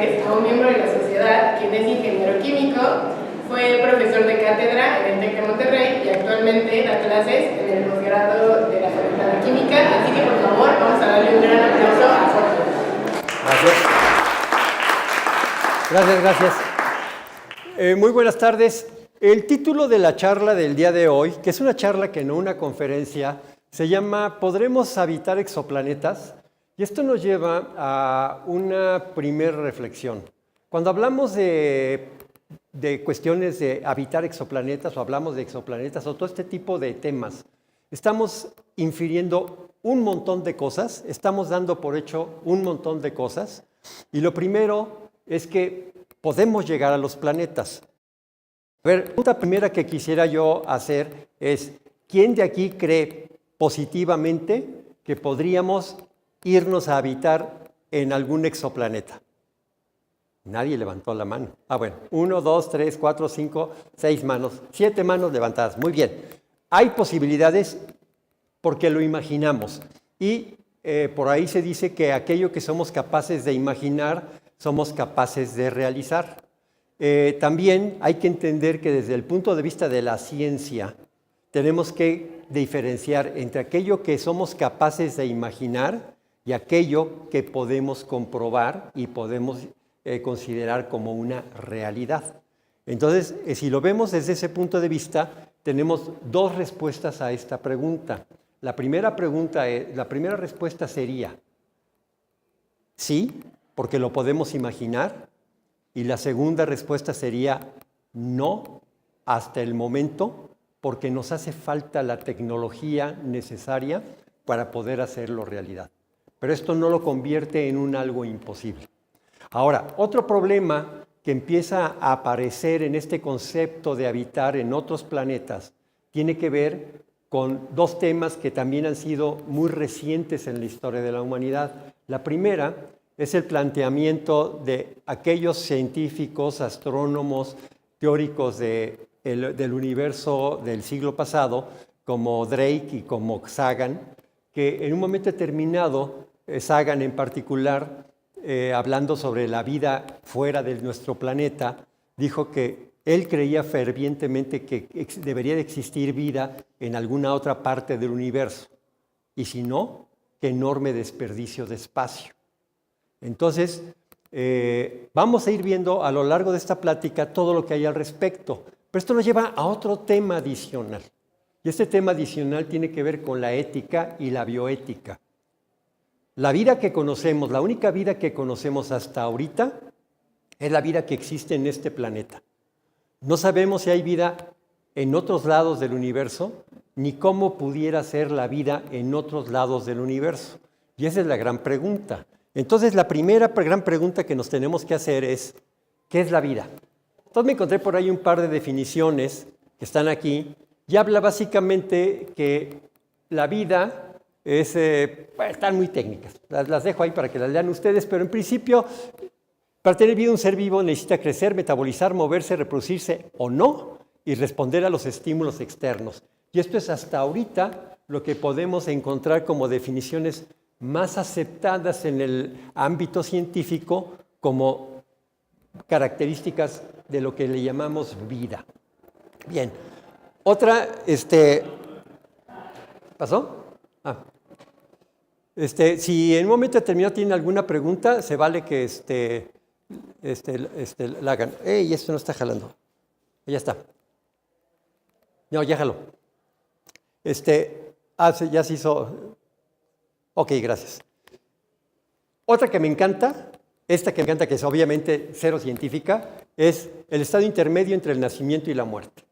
González, a un miembro de la sociedad, quien es ingeniero químico, fue profesor de cátedra en el TEC de Monterrey y actualmente da clases en el posgrado de la Facultad de Química, así que por favor vamos a darle un gran aplauso a Jorge. Gracias. Muy buenas tardes. El título de la charla del día de hoy, que es una charla que no una conferencia, se llama ¿Podremos habitar exoplanetas? Y esto nos lleva a una primera reflexión. Cuando hablamos de cuestiones de habitar exoplanetas o hablamos de exoplanetas o todo este tipo de temas, estamos infiriendo un montón de cosas, estamos dando por hecho un montón de cosas. Y lo primero es que podemos llegar a los planetas. A ver, la pregunta primera que quisiera yo hacer es, ¿quién de aquí cree positivamente que podríamos irnos a habitar en algún exoplaneta? Nadie levantó la mano. Bueno, 1, 2, 3, 4, 5, 6 manos, 7 manos levantadas. Muy bien. Hay posibilidades porque lo imaginamos. Y por ahí se dice que aquello que somos capaces de imaginar, somos capaces de realizar. También hay que entender que desde el punto de vista de la ciencia, tenemos que diferenciar entre aquello que somos capaces de imaginar y aquello que podemos comprobar y podemos considerar como una realidad. Entonces, si lo vemos desde ese punto de vista, tenemos dos respuestas a esta pregunta. La primera respuesta sería sí, porque lo podemos imaginar. Y la segunda respuesta sería no, hasta el momento, porque nos hace falta la tecnología necesaria para poder hacerlo realidad. Pero esto no lo convierte en un algo imposible. Ahora, otro problema que empieza a aparecer en este concepto de habitar en otros planetas tiene que ver con dos temas que también han sido muy recientes en la historia de la humanidad. La primera es el planteamiento de aquellos científicos, astrónomos, teóricos del universo del siglo pasado, como Drake y como Sagan, que en un momento determinado, Sagan en particular, hablando sobre la vida fuera de nuestro planeta, dijo que él creía fervientemente que debería de existir vida en alguna otra parte del universo. Y si no, qué enorme desperdicio de espacio. Entonces, vamos a ir viendo a lo largo de esta plática todo lo que hay al respecto. Pero esto nos lleva a otro tema adicional. Y este tema adicional tiene que ver con la ética y la bioética. La vida que conocemos, la única vida que conocemos hasta ahorita, es la vida que existe en este planeta. No sabemos si hay vida en otros lados del universo, ni cómo pudiera ser la vida en otros lados del universo. Y esa es la gran pregunta. Entonces, la primera gran pregunta que nos tenemos que hacer es, ¿qué es la vida? Entonces me encontré por ahí un par de definiciones que están aquí y habla básicamente que la vida es, están muy técnicas, las dejo ahí para que las lean ustedes, pero en principio, para tener vida un ser vivo necesita crecer, metabolizar, moverse, reproducirse o no y responder a los estímulos externos. Y esto es hasta ahorita lo que podemos encontrar como definiciones más aceptadas en el ámbito científico como características de lo que le llamamos vida. Bien, otra, ¿pasó? Si en un momento determinado tienen alguna pregunta, se vale que la hagan. ¡Ey, esto no está jalando! Ya está. No, ya jaló. Ya se hizo. Ok, gracias. Otra que me encanta, esta que me encanta, que es obviamente cero científica, es el estado intermedio entre el nacimiento y la muerte.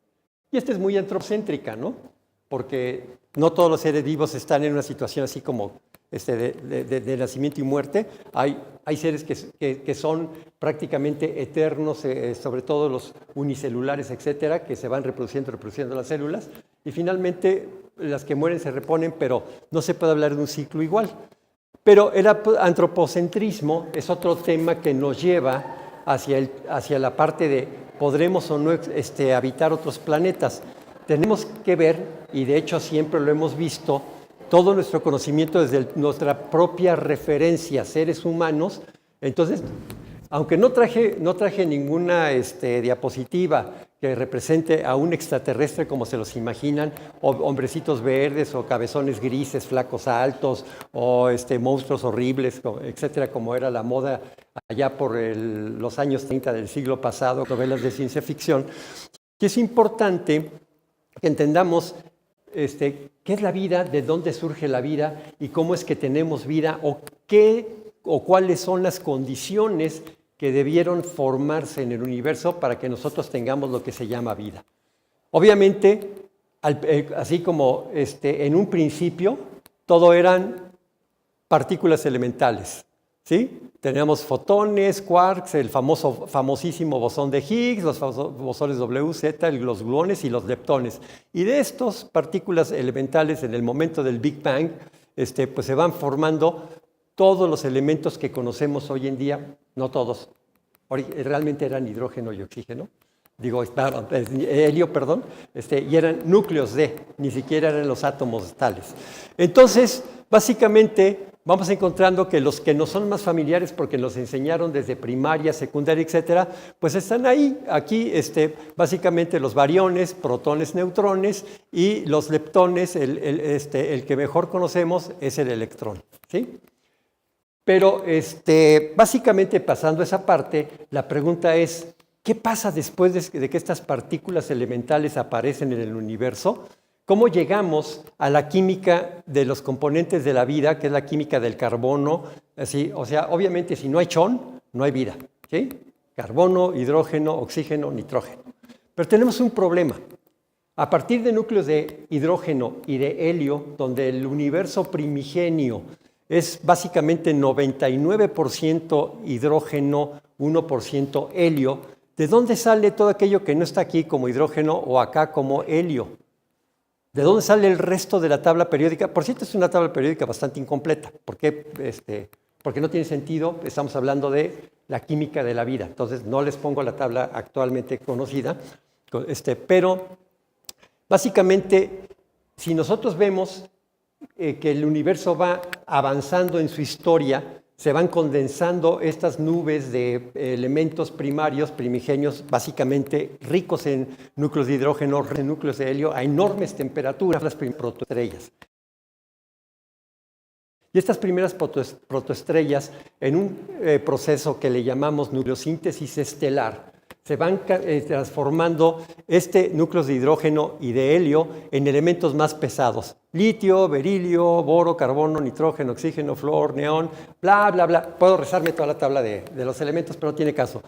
Y esta es muy antropocéntrica, ¿no? Porque no todos los seres vivos están en una situación así como de nacimiento y muerte. Hay seres que son prácticamente eternos, sobre todo los unicelulares, etcétera, que se van reproduciendo las células, y finalmente las que mueren se reponen, pero no se puede hablar de un ciclo igual. Pero el antropocentrismo es otro tema que nos lleva hacia la parte de ¿podremos o no habitar otros planetas? Tenemos que ver, y de hecho siempre lo hemos visto, todo nuestro conocimiento desde nuestra propia referencia, seres humanos. Entonces, Aunque no traje ninguna diapositiva que represente a un extraterrestre como se los imaginan, o hombrecitos verdes, o cabezones grises, flacos altos, o monstruos horribles, etcétera, como era la moda allá por los años 30 del siglo pasado, novelas de ciencia ficción. Y es importante que entendamos qué es la vida, de dónde surge la vida y cómo es que tenemos vida, o cuáles son las condiciones que debieron formarse en el universo para que nosotros tengamos lo que se llama vida. Obviamente, así como en un principio, todo eran partículas elementales, ¿sí? Teníamos fotones, quarks, el famosísimo bosón de Higgs, los bosones W, Z, los gluones y los leptones. Y de estas partículas elementales, en el momento del Big Bang, pues se van formando todos los elementos que conocemos hoy en día, no todos, realmente eran hidrógeno y oxígeno, helio, perdón, y eran núcleos ni siquiera eran los átomos tales. Entonces, básicamente, vamos encontrando que los que nos son más familiares, porque nos enseñaron desde primaria, secundaria, etcétera, pues están ahí. Aquí, básicamente los bariones, protones, neutrones, y los leptones, el que mejor conocemos es el electrón, ¿sí? Pero básicamente pasando esa parte, la pregunta es, ¿qué pasa después de que estas partículas elementales aparecen en el universo? ¿Cómo llegamos a la química de los componentes de la vida, que es la química del carbono? Así, o sea, obviamente si no hay chon, no hay vida, ¿sí? Carbono, hidrógeno, oxígeno, nitrógeno. Pero tenemos un problema. A partir de núcleos de hidrógeno y de helio, donde el universo primigenio es básicamente 99% hidrógeno, 1% helio. ¿De dónde sale todo aquello que no está aquí como hidrógeno o acá como helio? ¿De dónde sale el resto de la tabla periódica? Por cierto, es una tabla periódica bastante incompleta. ¿Por qué? Porque no tiene sentido. Estamos hablando de la química de la vida. Entonces, no les pongo la tabla actualmente conocida. Pero, básicamente, si nosotros vemos que el universo va avanzando en su historia, se van condensando estas nubes de elementos primarios, primigenios, básicamente ricos en núcleos de hidrógeno, en núcleos de helio, a enormes temperaturas, las protoestrellas. Y estas primeras protoestrellas, en un proceso que le llamamos nucleosíntesis estelar, se van transformando núcleos de hidrógeno y de helio en elementos más pesados. Litio, berilio, boro, carbono, nitrógeno, oxígeno, flúor, neón, bla, bla, bla. Puedo rezarme toda la tabla de los elementos, pero no tiene caso.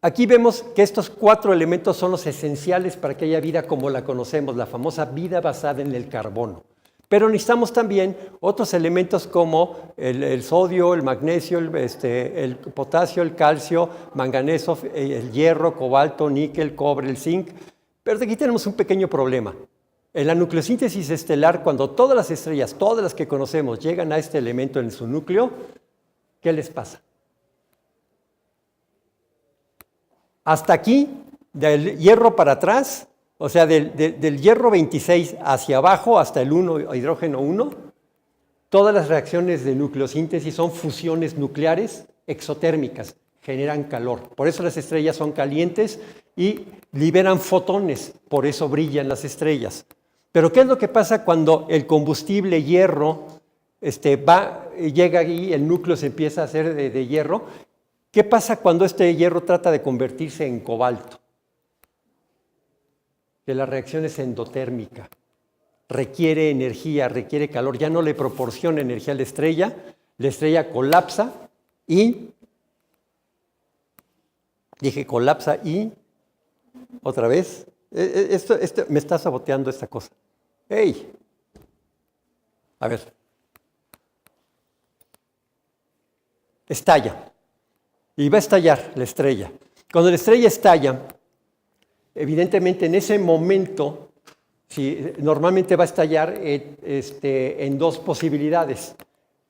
Aquí vemos que estos 4 elementos son los esenciales para que haya vida como la conocemos, la famosa vida basada en el carbono. Pero necesitamos también otros elementos como el sodio, el magnesio, el potasio, el calcio, manganeso, el hierro, cobalto, níquel, cobre, el zinc. Pero aquí tenemos un pequeño problema. En la nucleosíntesis estelar, cuando todas las estrellas, todas las que conocemos, llegan a este elemento en su núcleo, ¿qué les pasa? Hasta aquí, del hierro para atrás, o sea, del hierro 26 hacia abajo hasta el hidrógeno 1, todas las reacciones de nucleosíntesis son fusiones nucleares exotérmicas, generan calor. Por eso las estrellas son calientes y liberan fotones, por eso brillan las estrellas. Pero ¿qué es lo que pasa cuando el combustible hierro llega ahí, el núcleo se empieza a hacer de hierro? ¿Qué pasa cuando este hierro trata de convertirse en cobalto? Que la reacción es endotérmica, requiere energía, requiere calor, ya no le proporciona energía a la estrella colapsa y, otra vez, esto me está saboteando esta cosa. ¡Ey! A ver. Estalla. Y va a estallar la estrella. Cuando la estrella estalla, evidentemente en ese momento, normalmente va a estallar en 2 posibilidades.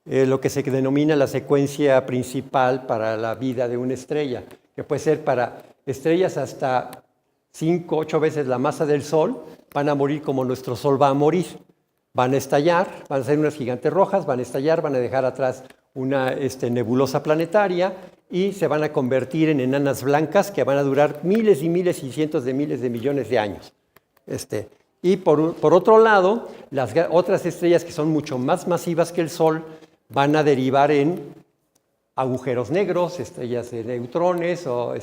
Lo que se denomina la secuencia principal para la vida de una estrella, que puede ser para estrellas hasta 5, 8 veces la masa del Sol, van a morir como nuestro Sol va a morir. Van a estallar, van a ser unas gigantes rojas, van a estallar, van a dejar atrás una nebulosa planetaria y se van a convertir en enanas blancas que van a durar miles y miles y cientos de miles de millones de años. Y por otro lado, las otras estrellas que son mucho más masivas que el Sol van a derivar en agujeros negros, estrellas de neutrones o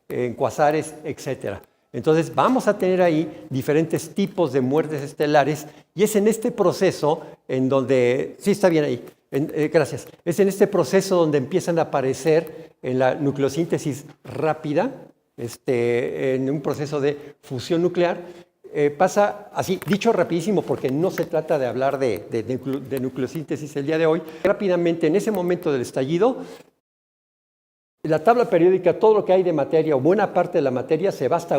en cuasares, etc. Entonces vamos a tener ahí diferentes tipos de muertes estelares y es en este proceso en donde, sí está bien ahí, gracias, es en este proceso donde empiezan a aparecer en la nucleosíntesis rápida, en un proceso de fusión nuclear. Pasa así, dicho rapidísimo, porque no se trata de hablar de nucleosíntesis el día de hoy. Rápidamente, en ese momento del estallido, la tabla periódica, todo lo que hay de materia, o buena parte de la materia, se va hasta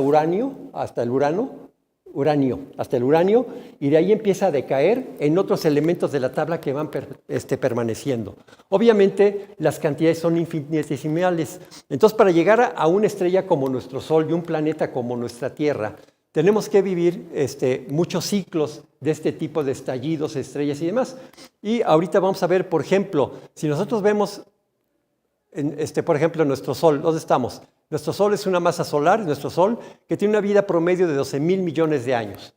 hasta el uranio, y de ahí empieza a decaer en otros elementos de la tabla que van permaneciendo. Obviamente, las cantidades son infinitesimales. Entonces, para llegar a una estrella como nuestro Sol y un planeta como nuestra Tierra, tenemos que vivir muchos ciclos de este tipo de estallidos, estrellas y demás. Y ahorita vamos a ver, por ejemplo, si nosotros vemos, por ejemplo, nuestro Sol, ¿dónde estamos? Nuestro Sol es una masa solar, nuestro Sol, que tiene una vida promedio de 12,000 millones de años.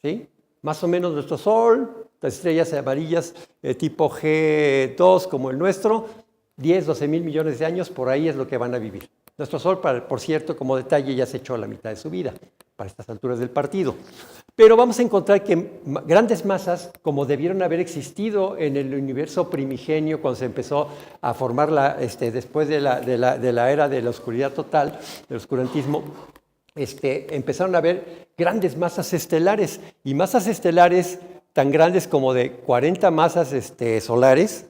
¿Sí? Más o menos nuestro Sol, las estrellas amarillas tipo G2 como el nuestro, 10, 12,000 millones de años, por ahí es lo que van a vivir. Nuestro Sol, por cierto, como detalle, ya se echó la mitad de su vida para estas alturas del partido. Pero vamos a encontrar que grandes masas, como debieron haber existido en el universo primigenio, cuando se empezó a formar después de la era de la oscuridad total, del oscurantismo, empezaron a haber grandes masas estelares, y masas estelares tan grandes como de 40 masas solares,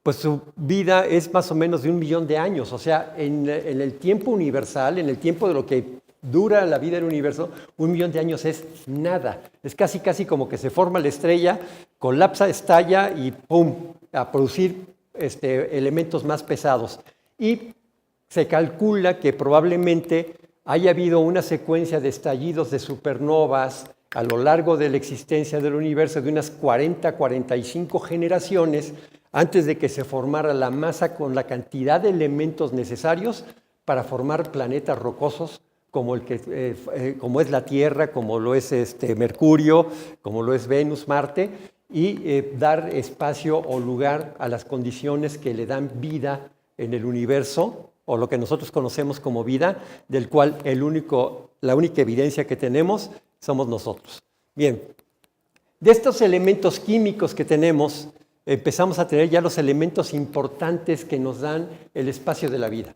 pues su vida es más o menos de 1 millón de años. O sea, en el tiempo universal, en el tiempo de lo que dura la vida del universo, 1 millón de años es nada. Es casi como que se forma la estrella, colapsa, estalla y ¡pum!, a producir elementos más pesados. Y se calcula que probablemente haya habido una secuencia de estallidos de supernovas a lo largo de la existencia del universo de unas 40, 45 generaciones antes de que se formara la masa con la cantidad de elementos necesarios para formar planetas rocosos como es la Tierra, como lo es Mercurio, como lo es Venus, Marte, y dar espacio o lugar a las condiciones que le dan vida en el universo, o lo que nosotros conocemos como vida, del cual la única evidencia que tenemos somos nosotros. Bien, de estos elementos químicos que tenemos, empezamos a tener ya los elementos importantes que nos dan el espacio de la vida.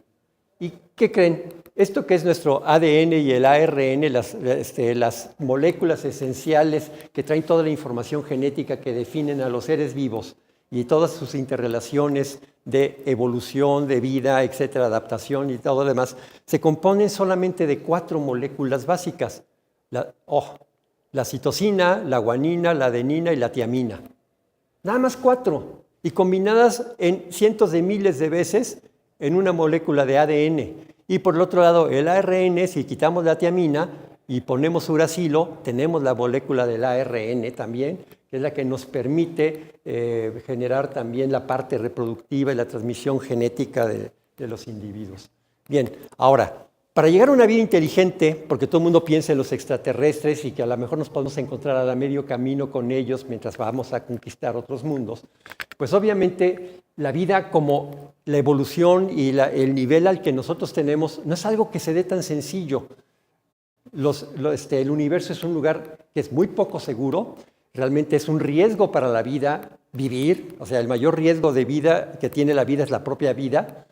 ¿Y qué creen? Esto que es nuestro ADN y el ARN, las moléculas esenciales que traen toda la información genética que definen a los seres vivos y todas sus interrelaciones de evolución, de vida, etcétera, adaptación y todo lo demás, se componen solamente de 4 moléculas básicas. La citosina, la guanina, la adenina y la tiamina. Nada más 4. Y combinadas en cientos de miles de veces en una molécula de ADN. Y por el otro lado, el ARN, si quitamos la tiamina y ponemos uracilo, tenemos la molécula del ARN también, que es la que nos permite generar también la parte reproductiva y la transmisión genética de los individuos. Bien, ahora, para llegar a una vida inteligente, porque todo el mundo piensa en los extraterrestres y que a lo mejor nos podemos encontrar a medio camino con ellos mientras vamos a conquistar otros mundos, pues obviamente la vida como la evolución y el nivel al que nosotros tenemos no es algo que se dé tan sencillo. El universo es un lugar que es muy poco seguro, realmente es un riesgo para la vida vivir, o sea, el mayor riesgo de vida que tiene la vida es la propia vida.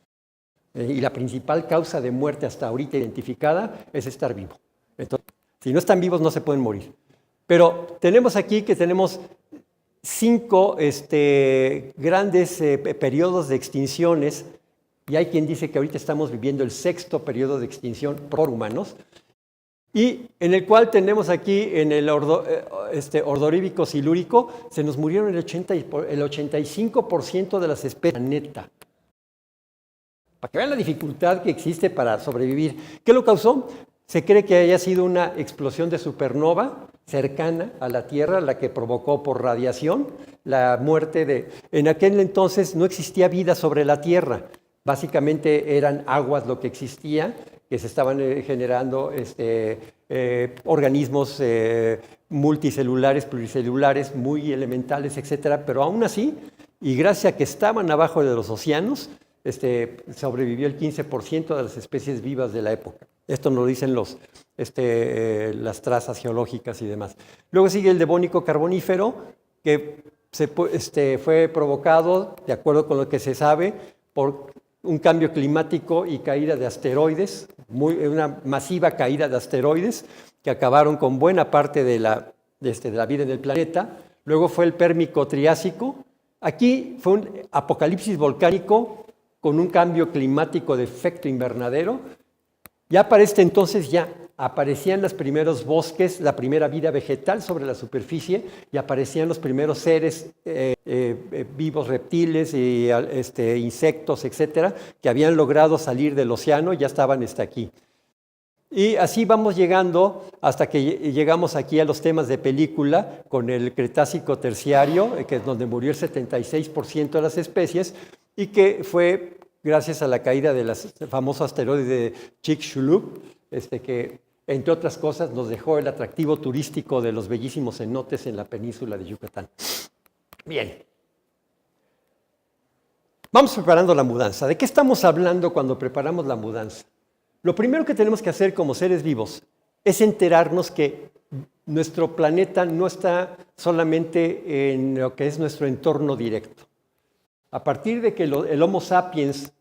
Y la principal causa de muerte hasta ahorita identificada es estar vivo. Entonces, si no están vivos no se pueden morir. Pero tenemos aquí que tenemos 5 grandes periodos de extinciones, y hay quien dice que ahorita estamos viviendo el 6º periodo de extinción por humanos, y en el cual tenemos aquí en el ordoríbico silúrico, se nos murieron el 85% de las especies del planeta. Para que vean la dificultad que existe para sobrevivir. ¿Qué lo causó? Se cree que haya sido una explosión de supernova cercana a la Tierra, la que provocó por radiación la muerte de... En aquel entonces no existía vida sobre la Tierra. Básicamente eran aguas lo que existía, que se estaban generando organismos multicelulares, pluricelulares, muy elementales, etcétera, pero aún así, y gracias a que estaban abajo de los océanos, sobrevivió el 15% de las especies vivas de la época. Esto nos lo dicen las trazas geológicas y demás. Luego sigue el Devónico Carbonífero, que fue provocado, de acuerdo con lo que se sabe, por un cambio climático y caída de asteroides, una masiva caída de asteroides que acabaron con buena parte de la vida en el planeta. Luego fue el Pérmico Triásico. Aquí fue un apocalipsis volcánico con un cambio climático de efecto invernadero. Ya para este entonces ya aparecían los primeros bosques, la primera vida vegetal sobre la superficie, y aparecían los primeros seres vivos, reptiles, y, insectos, etcétera, que habían logrado salir del océano y ya estaban aquí. Y así vamos llegando hasta que llegamos aquí a los temas de película, con el Cretácico Terciario, que es donde murió el 76% de las especies, y que fue gracias a la caída del famoso asteroide de Chicxulub, que entre otras cosas nos dejó el atractivo turístico de los bellísimos cenotes en la península de Yucatán. Bien. Vamos preparando la mudanza. ¿De qué estamos hablando cuando preparamos la mudanza? Lo primero que tenemos que hacer como seres vivos es enterarnos que nuestro planeta no está solamente en lo que es nuestro entorno directo. A partir de que el Homo sapiens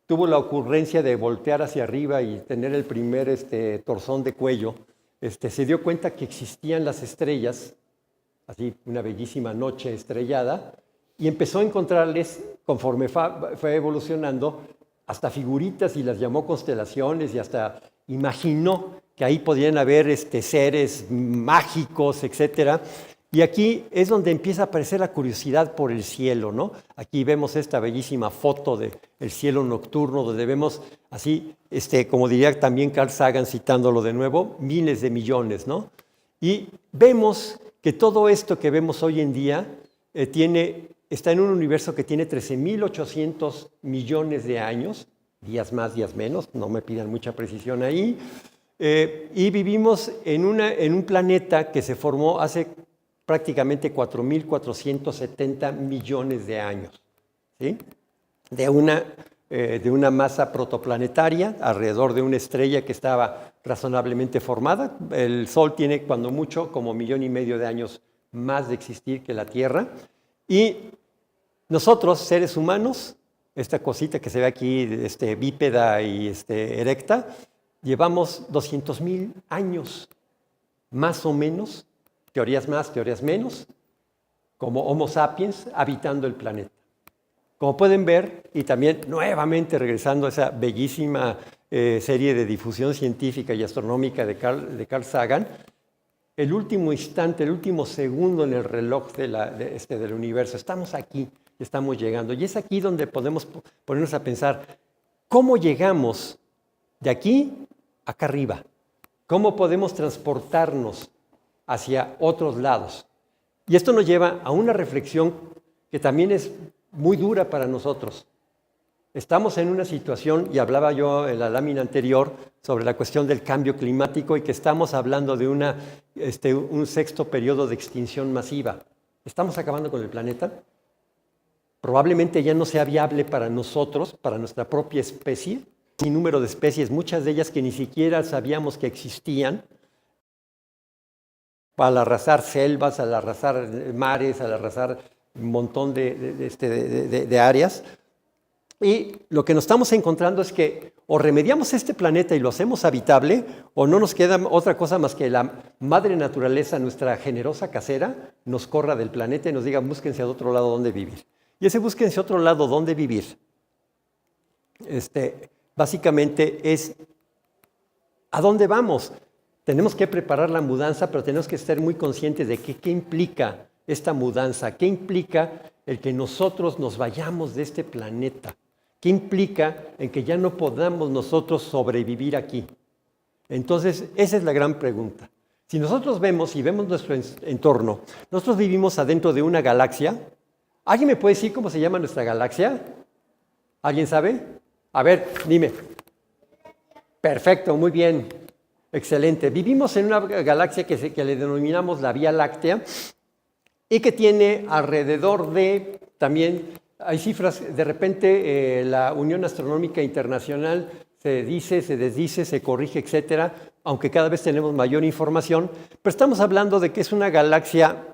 tuvo la ocurrencia de voltear hacia arriba y tener el primer torzón de cuello, se dio cuenta que existían las estrellas, así una bellísima noche estrellada, y empezó a encontrarles, conforme fue evolucionando, hasta figuritas y las llamó constelaciones y hasta imaginó que ahí podían haber seres mágicos, etcétera. Y aquí es donde empieza a aparecer la curiosidad por el cielo, ¿no? Aquí vemos esta bellísima foto del cielo nocturno, donde vemos así, como diría también Carl Sagan, citándolo de nuevo, miles de millones, ¿no? Y vemos que todo esto que vemos hoy en día está en un universo que tiene 13.800 millones de años, días más, días menos, no me pidan mucha precisión ahí, y vivimos en un planeta que se formó hace prácticamente 4.470 millones de años, ¿sí? de una masa protoplanetaria alrededor de una estrella que estaba razonablemente formada. El Sol tiene, cuando mucho, como 1,5 millones de años más de existir que la Tierra. Y nosotros, seres humanos, esta cosita que se ve aquí, bípeda y erecta, llevamos 200.000 años, más o menos, teorías más, teorías menos, como Homo sapiens habitando el planeta. Como pueden ver, y también nuevamente regresando a esa bellísima serie de difusión científica y astronómica de Carl Sagan, el último instante, el último segundo en el reloj del universo, estamos aquí, estamos llegando. Y es aquí donde podemos ponernos a pensar, ¿cómo llegamos de aquí acá arriba? ¿Cómo podemos transportarnos hacia otros lados? Y esto nos lleva a una reflexión que también es muy dura para nosotros. Estamos en una situación, y hablaba yo en la lámina anterior sobre la cuestión del cambio climático y que estamos hablando de un sexto periodo de extinción masiva. ¿Estamos acabando con el planeta? Probablemente ya no sea viable para nosotros, para nuestra propia especie, ni número de especies, muchas de ellas que ni siquiera sabíamos que existían, al arrasar selvas, al arrasar mares, al arrasar un montón de áreas. Y lo que nos estamos encontrando es que o remediamos este planeta y lo hacemos habitable, o no nos queda otra cosa más que la madre naturaleza, nuestra generosa casera, nos corra del planeta y nos diga, búsquense a otro lado donde vivir. Y ese búsquense a otro lado donde vivir, básicamente es ¿a dónde vamos? Tenemos que preparar la mudanza, pero tenemos que estar muy conscientes de qué implica esta mudanza, qué implica el que nosotros nos vayamos de este planeta, qué implica en que ya no podamos nosotros sobrevivir aquí. Entonces, esa es la gran pregunta. Si nosotros vemos y vemos nuestro entorno, nosotros vivimos adentro de una galaxia. ¿Alguien me puede decir cómo se llama nuestra galaxia? ¿Alguien sabe? A ver, dime. Perfecto, muy bien. Excelente. Vivimos en una galaxia que le denominamos la Vía Láctea y que tiene alrededor de, también hay cifras, de repente la Unión Astronómica Internacional se dice, se desdice, se corrige, etcétera, aunque cada vez tenemos mayor información, pero estamos hablando de que es una galaxia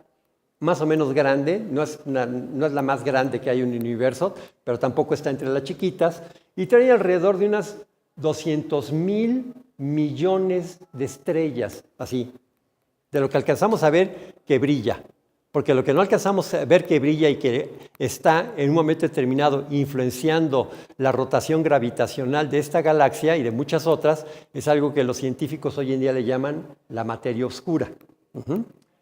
más o menos grande, no es la más grande que hay en el universo, pero tampoco está entre las chiquitas, y trae alrededor de unas 200,000 millones de estrellas, así, de lo que alcanzamos a ver que brilla. Porque lo que no alcanzamos a ver que brilla y que está en un momento determinado influenciando la rotación gravitacional de esta galaxia y de muchas otras, es algo que los científicos hoy en día le llaman la materia oscura,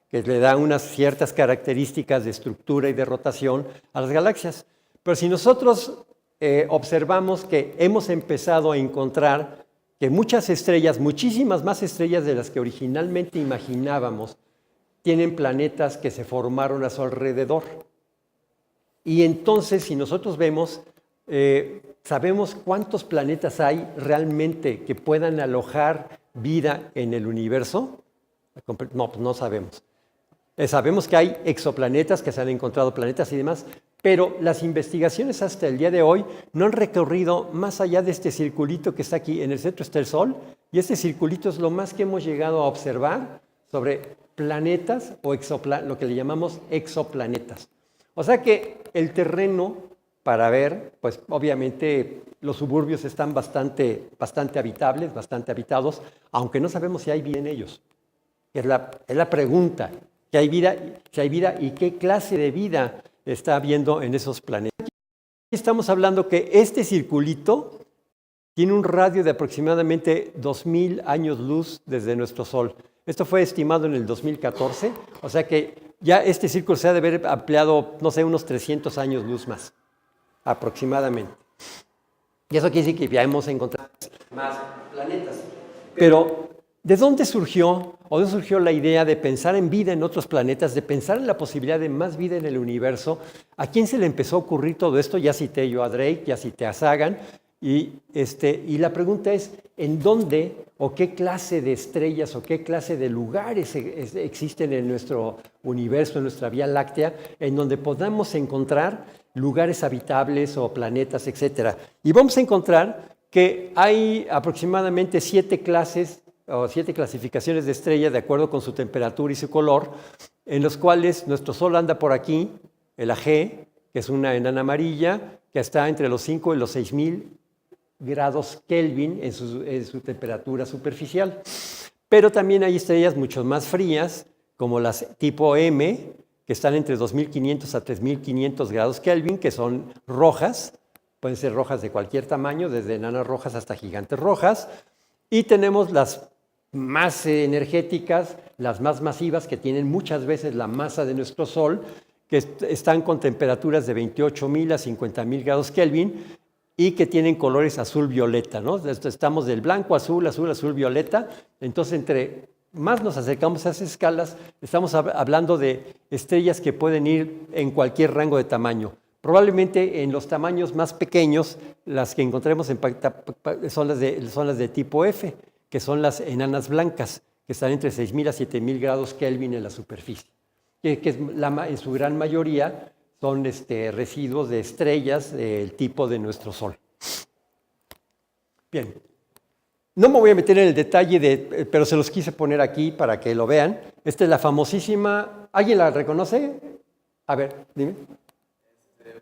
que le da unas ciertas características de estructura y de rotación a las galaxias. Pero si nosotros observamos que hemos empezado a encontrar que muchas estrellas, muchísimas más estrellas de las que originalmente imaginábamos, tienen planetas que se formaron a su alrededor. Y entonces, si nosotros vemos, sabemos cuántos planetas hay realmente que puedan alojar vida en el universo. No, pues no sabemos. Sabemos que hay exoplanetas, que se han encontrado planetas y demás, pero las investigaciones hasta el día de hoy no han recorrido más allá de este circulito que está aquí. En el centro está el Sol, y este circulito es lo más que hemos llegado a observar sobre planetas o lo que le llamamos exoplanetas. O sea que el terreno para ver, pues obviamente los suburbios están bastante habitables, bastante habitados, aunque no sabemos si hay vida en ellos. Es la pregunta, si hay vida y qué clase de vida está habiendo en esos planetas. Aquí estamos hablando que este circulito tiene un radio de aproximadamente 2,000 años luz desde nuestro Sol. Esto fue estimado en el 2014, o sea que ya este círculo se ha de haber ampliado, no sé, unos 300 años luz más, aproximadamente. Y eso quiere decir que ya hemos encontrado más planetas. Pero, ¿de dónde surgió la idea de pensar en vida en otros planetas, de pensar en la posibilidad de más vida en el universo? ¿A quién se le empezó a ocurrir todo esto? Ya cité yo a Drake, ya cité a Sagan. Y la pregunta es, ¿en dónde o qué clase de estrellas o qué clase de lugares existen en nuestro universo, en nuestra Vía Láctea, en donde podamos encontrar lugares habitables o planetas, etcétera? Y vamos a encontrar que hay aproximadamente 7 clases o 7 clasificaciones de estrellas de acuerdo con su temperatura y su color, en los cuales nuestro Sol anda por aquí, el AG, que es una enana amarilla, que está entre los 5 y los 6,000 grados Kelvin en su temperatura superficial. Pero también hay estrellas mucho más frías, como las tipo M, que están entre 2,500 a 3,500 grados Kelvin, que son rojas, pueden ser rojas de cualquier tamaño, desde enanas rojas hasta gigantes rojas. Y tenemos las más energéticas, las más masivas, que tienen muchas veces la masa de nuestro Sol, que están con temperaturas de 28,000 a 50,000 grados Kelvin, y que tienen colores azul-violeta, ¿no? Estamos del blanco, azul, azul, azul, violeta. Entonces, entre más nos acercamos a esas escalas, estamos hablando de estrellas que pueden ir en cualquier rango de tamaño. Probablemente en los tamaños más pequeños, las que encontremos son las de tipo F, que son las enanas blancas, que están entre 6,000 a 7,000 grados Kelvin en la superficie. Que en su gran mayoría son residuos de estrellas del tipo de nuestro Sol. Bien, no me voy a meter en el detalle, pero se los quise poner aquí para que lo vean. Esta es la famosísima, ¿alguien la reconoce? A ver, dime.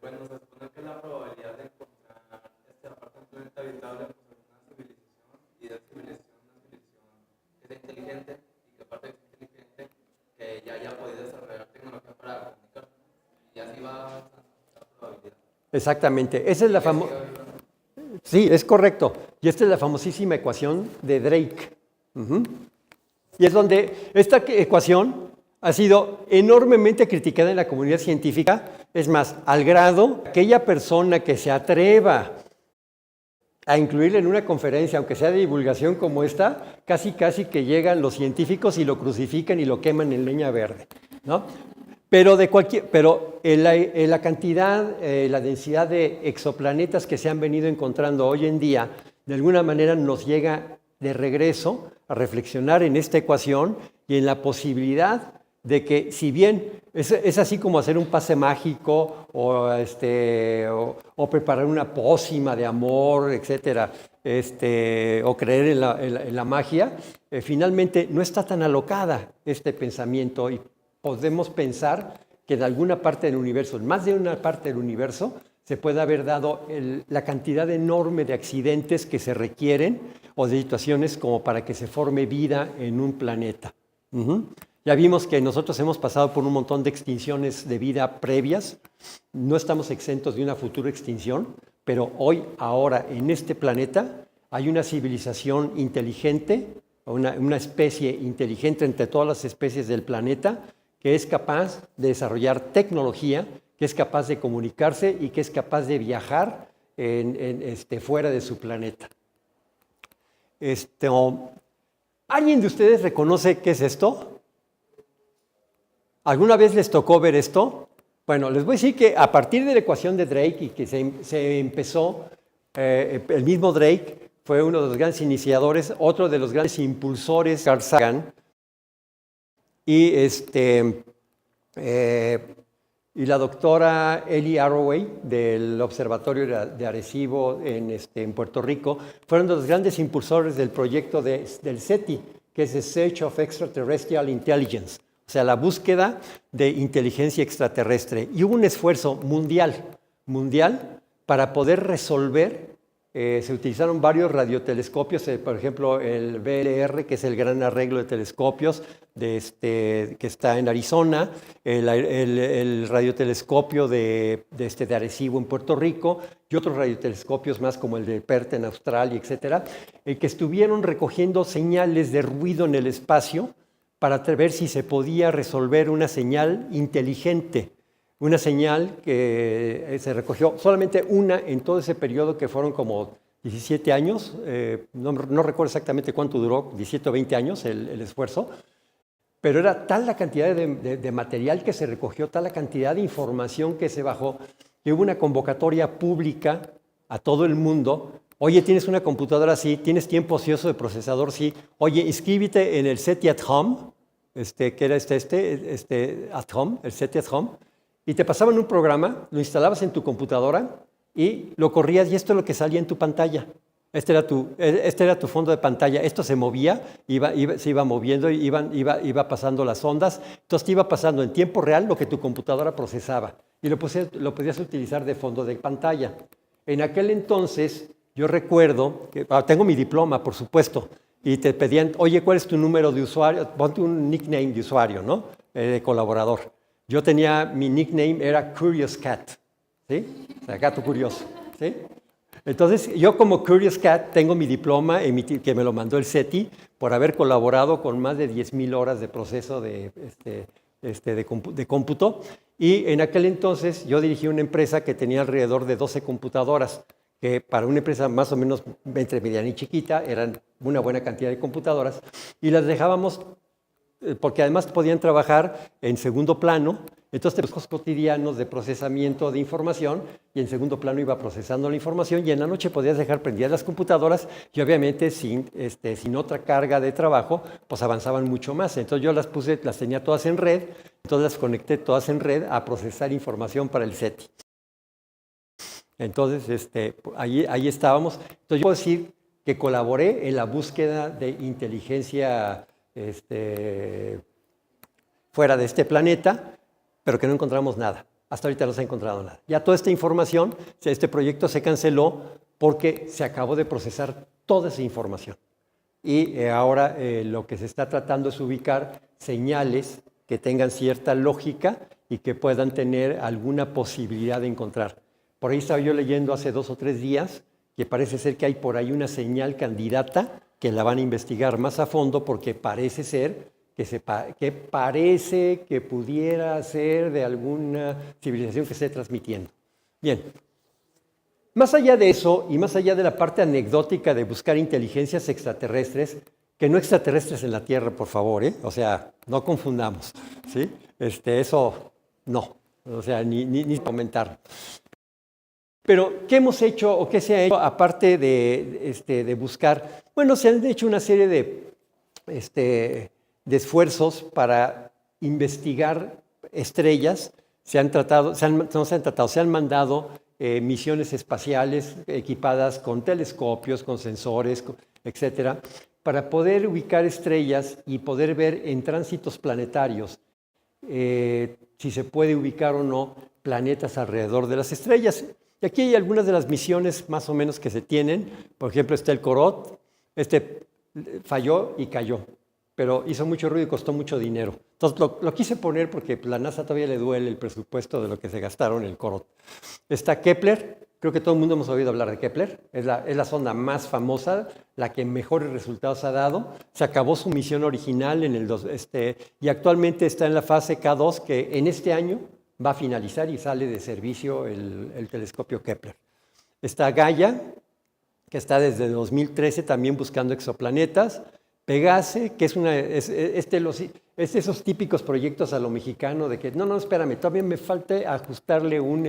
Bueno, se supone que la probabilidad de encontrar aparte de un planeta habitable pues, es una civilización, y de civilización una civilización que sea inteligente y que aparte de que sea inteligente, que ya haya podido desarrollar tecnología para comunicar. Y así va la probabilidad. Exactamente. Esa es la famosa. Sí, es correcto. Y esta es la famosísima ecuación de Drake. Y es donde esta ecuación ha sido enormemente criticada en la comunidad científica. Es más, al grado que aquella persona que se atreva a incluirla en una conferencia, aunque sea de divulgación como esta, casi que llegan los científicos y lo crucifican y lo queman en leña verde, ¿no? Pero, la cantidad, la densidad de exoplanetas que se han venido encontrando hoy en día, de alguna manera nos llega de regreso a reflexionar en esta ecuación y en la posibilidad de que, si bien es así como hacer un pase mágico o preparar una pócima de amor, etcétera, o creer en la magia, finalmente no está tan alocada este pensamiento y podemos pensar que en alguna parte del universo, en más de una parte del universo, se puede haber dado la cantidad enorme de accidentes que se requieren o de situaciones como para que se forme vida en un planeta. Ya vimos que nosotros hemos pasado por un montón de extinciones de vida previas. No estamos exentos de una futura extinción, pero hoy, ahora, en este planeta, hay una civilización inteligente, una especie inteligente entre todas las especies del planeta, que es capaz de desarrollar tecnología, que es capaz de comunicarse y que es capaz de viajar fuera de su planeta. ¿Alguien de ustedes reconoce qué es esto? ¿Alguna vez les tocó ver esto? Bueno, les voy a decir que a partir de la ecuación de Drake y que se empezó, el mismo Drake fue uno de los grandes iniciadores, otro de los grandes impulsores, Carl Sagan, y la doctora Ellie Arroway del Observatorio de Arecibo en Puerto Rico fueron de los grandes impulsores del proyecto del SETI, que es el Search of Extraterrestrial Intelligence, o sea, la búsqueda de inteligencia extraterrestre. Y hubo un esfuerzo mundial para poder resolver. Se utilizaron varios radiotelescopios, por ejemplo, el VLR, que es el gran arreglo de telescopios que está en Arizona, el radiotelescopio de Arecibo en Puerto Rico y otros radiotelescopios más como el de Perth en Australia, etcétera, que estuvieron recogiendo señales de ruido en el espacio para ver si se podía resolver una señal inteligente. Una señal que se recogió solamente una en todo ese periodo que fueron como 17 años, no recuerdo exactamente cuánto duró, 17 o 20 años el esfuerzo, pero era tal la cantidad de material que se recogió, tal la cantidad de información que se bajó, que hubo una convocatoria pública a todo el mundo. Oye, ¿tienes una computadora? Sí. ¿Tienes tiempo ocioso de procesador? Sí. Oye, inscríbete en el SETI at Home, que era at Home, el SETI at Home. Y te pasaban un programa, lo instalabas en tu computadora y lo corrías y esto es lo que salía en tu pantalla. Este era tu fondo de pantalla. Esto se movía, se iba moviendo, iba pasando las ondas. Entonces te iba pasando en tiempo real lo que tu computadora procesaba. Y lo podías utilizar de fondo de pantalla. En aquel entonces, yo recuerdo, tengo mi diploma, por supuesto, y te pedían, oye, ¿cuál es tu número de usuario? Ponte un nickname de usuario, ¿no? De colaborador. Yo mi nickname era Curious Cat, ¿sí? O sea, gato curioso, ¿sí? Entonces, yo como Curious Cat tengo mi diploma que me lo mandó el SETI por haber colaborado con más de 10,000 horas de proceso de cómputo. Y en aquel entonces yo dirigí una empresa que tenía alrededor de 12 computadoras, que para una empresa más o menos entre mediana y chiquita eran una buena cantidad de computadoras, y las dejábamos porque además podían trabajar en segundo plano. Entonces, trabajos cotidianos de procesamiento de información, y en segundo plano iba procesando la información, y en la noche podías dejar prendidas las computadoras, y obviamente sin otra carga de trabajo, pues avanzaban mucho más. Entonces yo las tenía todas en red, entonces las conecté todas en red a procesar información para el SETI. Entonces, ahí estábamos. Entonces yo puedo decir que colaboré en la búsqueda de inteligencia fuera de este planeta, pero que no encontramos nada. Hasta ahorita no se ha encontrado nada. Ya toda esta información, este proyecto se canceló porque se acabó de procesar toda esa información. Y ahora lo que se está tratando es ubicar señales que tengan cierta lógica y que puedan tener alguna posibilidad de encontrar. Por ahí estaba yo leyendo hace 2 o 3 días que parece ser que hay por ahí una señal candidata que la van a investigar más a fondo porque parece ser que parece que pudiera ser de alguna civilización que esté transmitiendo. Bien, más allá de eso y más allá de la parte anecdótica de buscar inteligencias extraterrestres, que no extraterrestres en la Tierra, por favor, o sea, no confundamos, ¿sí? Eso no, o sea, ni comentar. Pero, ¿qué hemos hecho o qué se ha hecho aparte de buscar? Bueno, se han hecho una serie de esfuerzos para investigar estrellas. Se han mandado misiones espaciales equipadas con telescopios, con sensores, etcétera, para poder ubicar estrellas y poder ver en tránsitos planetarios si se puede ubicar o no planetas alrededor de las estrellas. Y aquí hay algunas de las misiones más o menos que se tienen. Por ejemplo, está el Corot. Falló y cayó, pero hizo mucho ruido y costó mucho dinero. Entonces lo quise poner porque la NASA todavía le duele el presupuesto de lo que se gastaron en el Corot. Está Kepler. Creo que todo el mundo hemos oído hablar de Kepler. Es la sonda más famosa, la que mejores resultados ha dado. Se acabó su misión original y actualmente está en la fase K2, que en este año va a finalizar y sale de servicio el telescopio Kepler. Está Gaia, que está desde 2013 también buscando exoplanetas. Pegase, que es esos típicos proyectos a lo mexicano de que no, espérame, todavía me falta ajustarle un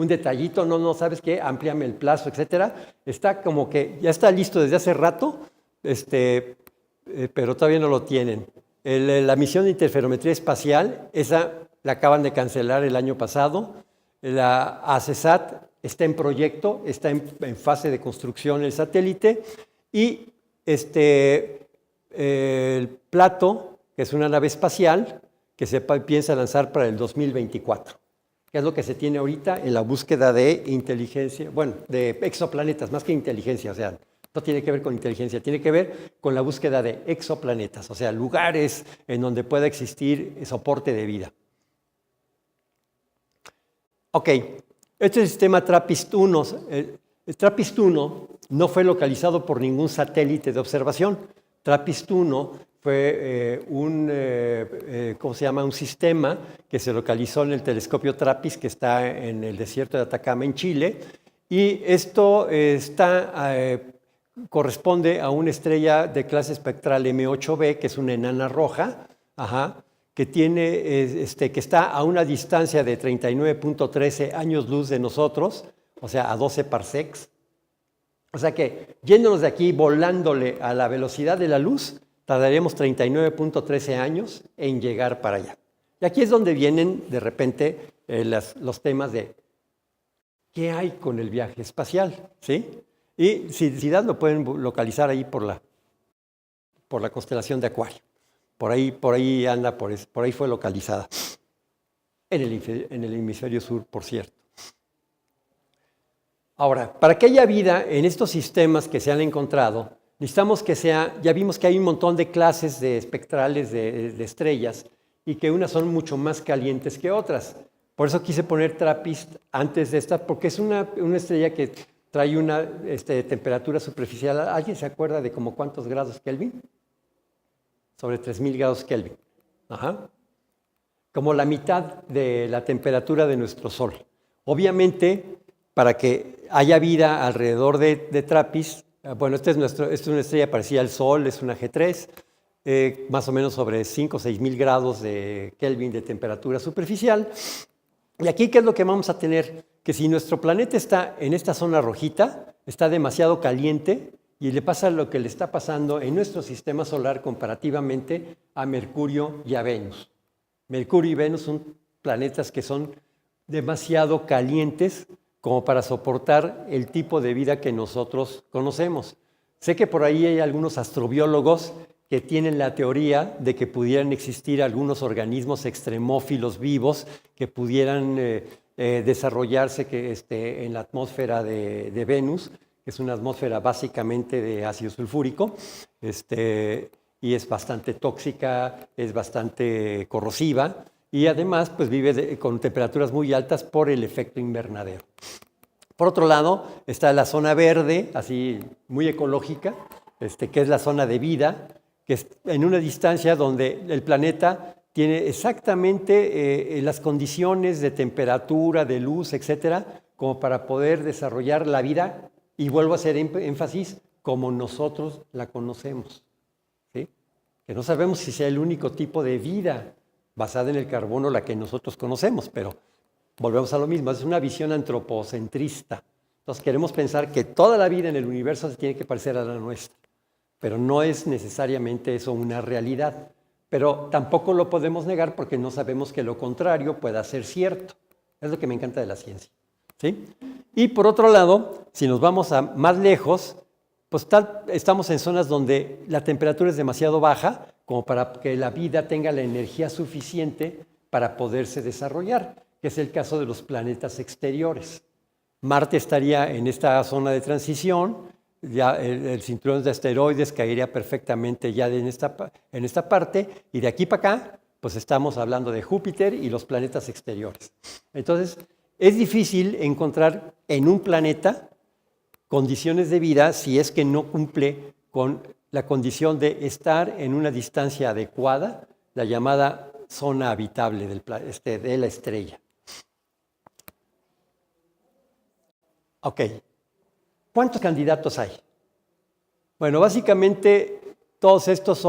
detallito, no, ¿sabes qué? Amplíame el plazo, etcétera. Está como que ya está listo desde hace rato, pero todavía no lo tienen. La misión de interferometría espacial, esa la acaban de cancelar el año pasado. La ACESAT está en proyecto, está en fase de construcción el satélite. Y el Plato, que es una nave espacial que se piensa lanzar para el 2024, que es lo que se tiene ahorita en la búsqueda de inteligencia, bueno, de exoplanetas, más que inteligencia, o sea, no tiene que ver con inteligencia, tiene que ver con la búsqueda de exoplanetas, o sea, lugares en donde pueda existir soporte de vida. Ok, este es el sistema TRAPPIST-1. El TRAPPIST-1 no fue localizado por ningún satélite de observación. TRAPPIST-1 fue un sistema que se localizó en el telescopio TRAPPIST, que está en el desierto de Atacama, en Chile, y esto corresponde a una estrella de clase espectral M8b, que es una enana roja, que está a una distancia de 39.13 años luz de nosotros, o sea, a 12 parsecs. O sea que, yéndonos de aquí, volándole a la velocidad de la luz, tardaríamos 39.13 años en llegar para allá. Y aquí es donde vienen, de repente, los temas de ¿qué hay con el viaje espacial? ¿Sí? Y si dan, lo pueden localizar ahí por la constelación de Acuario. Por ahí anda, por ahí fue localizada. En el hemisferio sur, por cierto. Ahora, para que haya vida en estos sistemas que se han encontrado, necesitamos que ya vimos que hay un montón de clases de espectrales de estrellas y que unas son mucho más calientes que otras. Por eso quise poner TRAPPIST antes de esta, porque es una estrella que trae una temperatura superficial. ¿Alguien se acuerda de como cuántos grados Kelvin? Sobre 3000 grados Kelvin. Como la mitad de la temperatura de nuestro Sol. Obviamente, para que haya vida alrededor de TRAPPIST, bueno, esta es una estrella parecida al Sol, es una G3, más o menos sobre 5 o 6000 grados de Kelvin de temperatura superficial. Y aquí, ¿qué es lo que vamos a tener? Que si nuestro planeta está en esta zona rojita, está demasiado caliente y le pasa lo que le está pasando en nuestro sistema solar comparativamente a Mercurio y a Venus. Mercurio y Venus son planetas que son demasiado calientes como para soportar el tipo de vida que nosotros conocemos. Sé que por ahí hay algunos astrobiólogos que tienen la teoría de que pudieran existir algunos organismos extremófilos vivos que pudieran desarrollarse en la atmósfera de Venus, que es una atmósfera básicamente de ácido sulfúrico, y es bastante tóxica, es bastante corrosiva, y además pues, vive con temperaturas muy altas por el efecto invernadero. Por otro lado, está la zona verde, así muy ecológica, que es la zona de vida, que es en una distancia donde el planeta tiene exactamente las condiciones de temperatura, de luz, etcétera, como para poder desarrollar la vida, y vuelvo a hacer énfasis, como nosotros la conocemos. ¿Sí? Que no sabemos si sea el único tipo de vida basada en el carbono, la que nosotros conocemos, pero volvemos a lo mismo, es una visión antropocentrista. Entonces queremos pensar que toda la vida en el universo se tiene que parecer a la nuestra, pero no es necesariamente eso una realidad. Pero tampoco lo podemos negar porque no sabemos que lo contrario pueda ser cierto. Es lo que me encanta de la ciencia, ¿sí? Y por otro lado, si nos vamos a más lejos, pues estamos en zonas donde la temperatura es demasiado baja como para que la vida tenga la energía suficiente para poderse desarrollar, que es el caso de los planetas exteriores. Marte estaría en esta zona de transición, ya el cinturón de asteroides caería perfectamente ya en esta parte, y de aquí para acá, pues estamos hablando de Júpiter y los planetas exteriores. Entonces, es difícil encontrar en un planeta condiciones de vida si es que no cumple con la condición de estar en una distancia adecuada, la llamada zona habitable de la estrella. Ok, ¿cuántos candidatos hay? Bueno, básicamente todos estos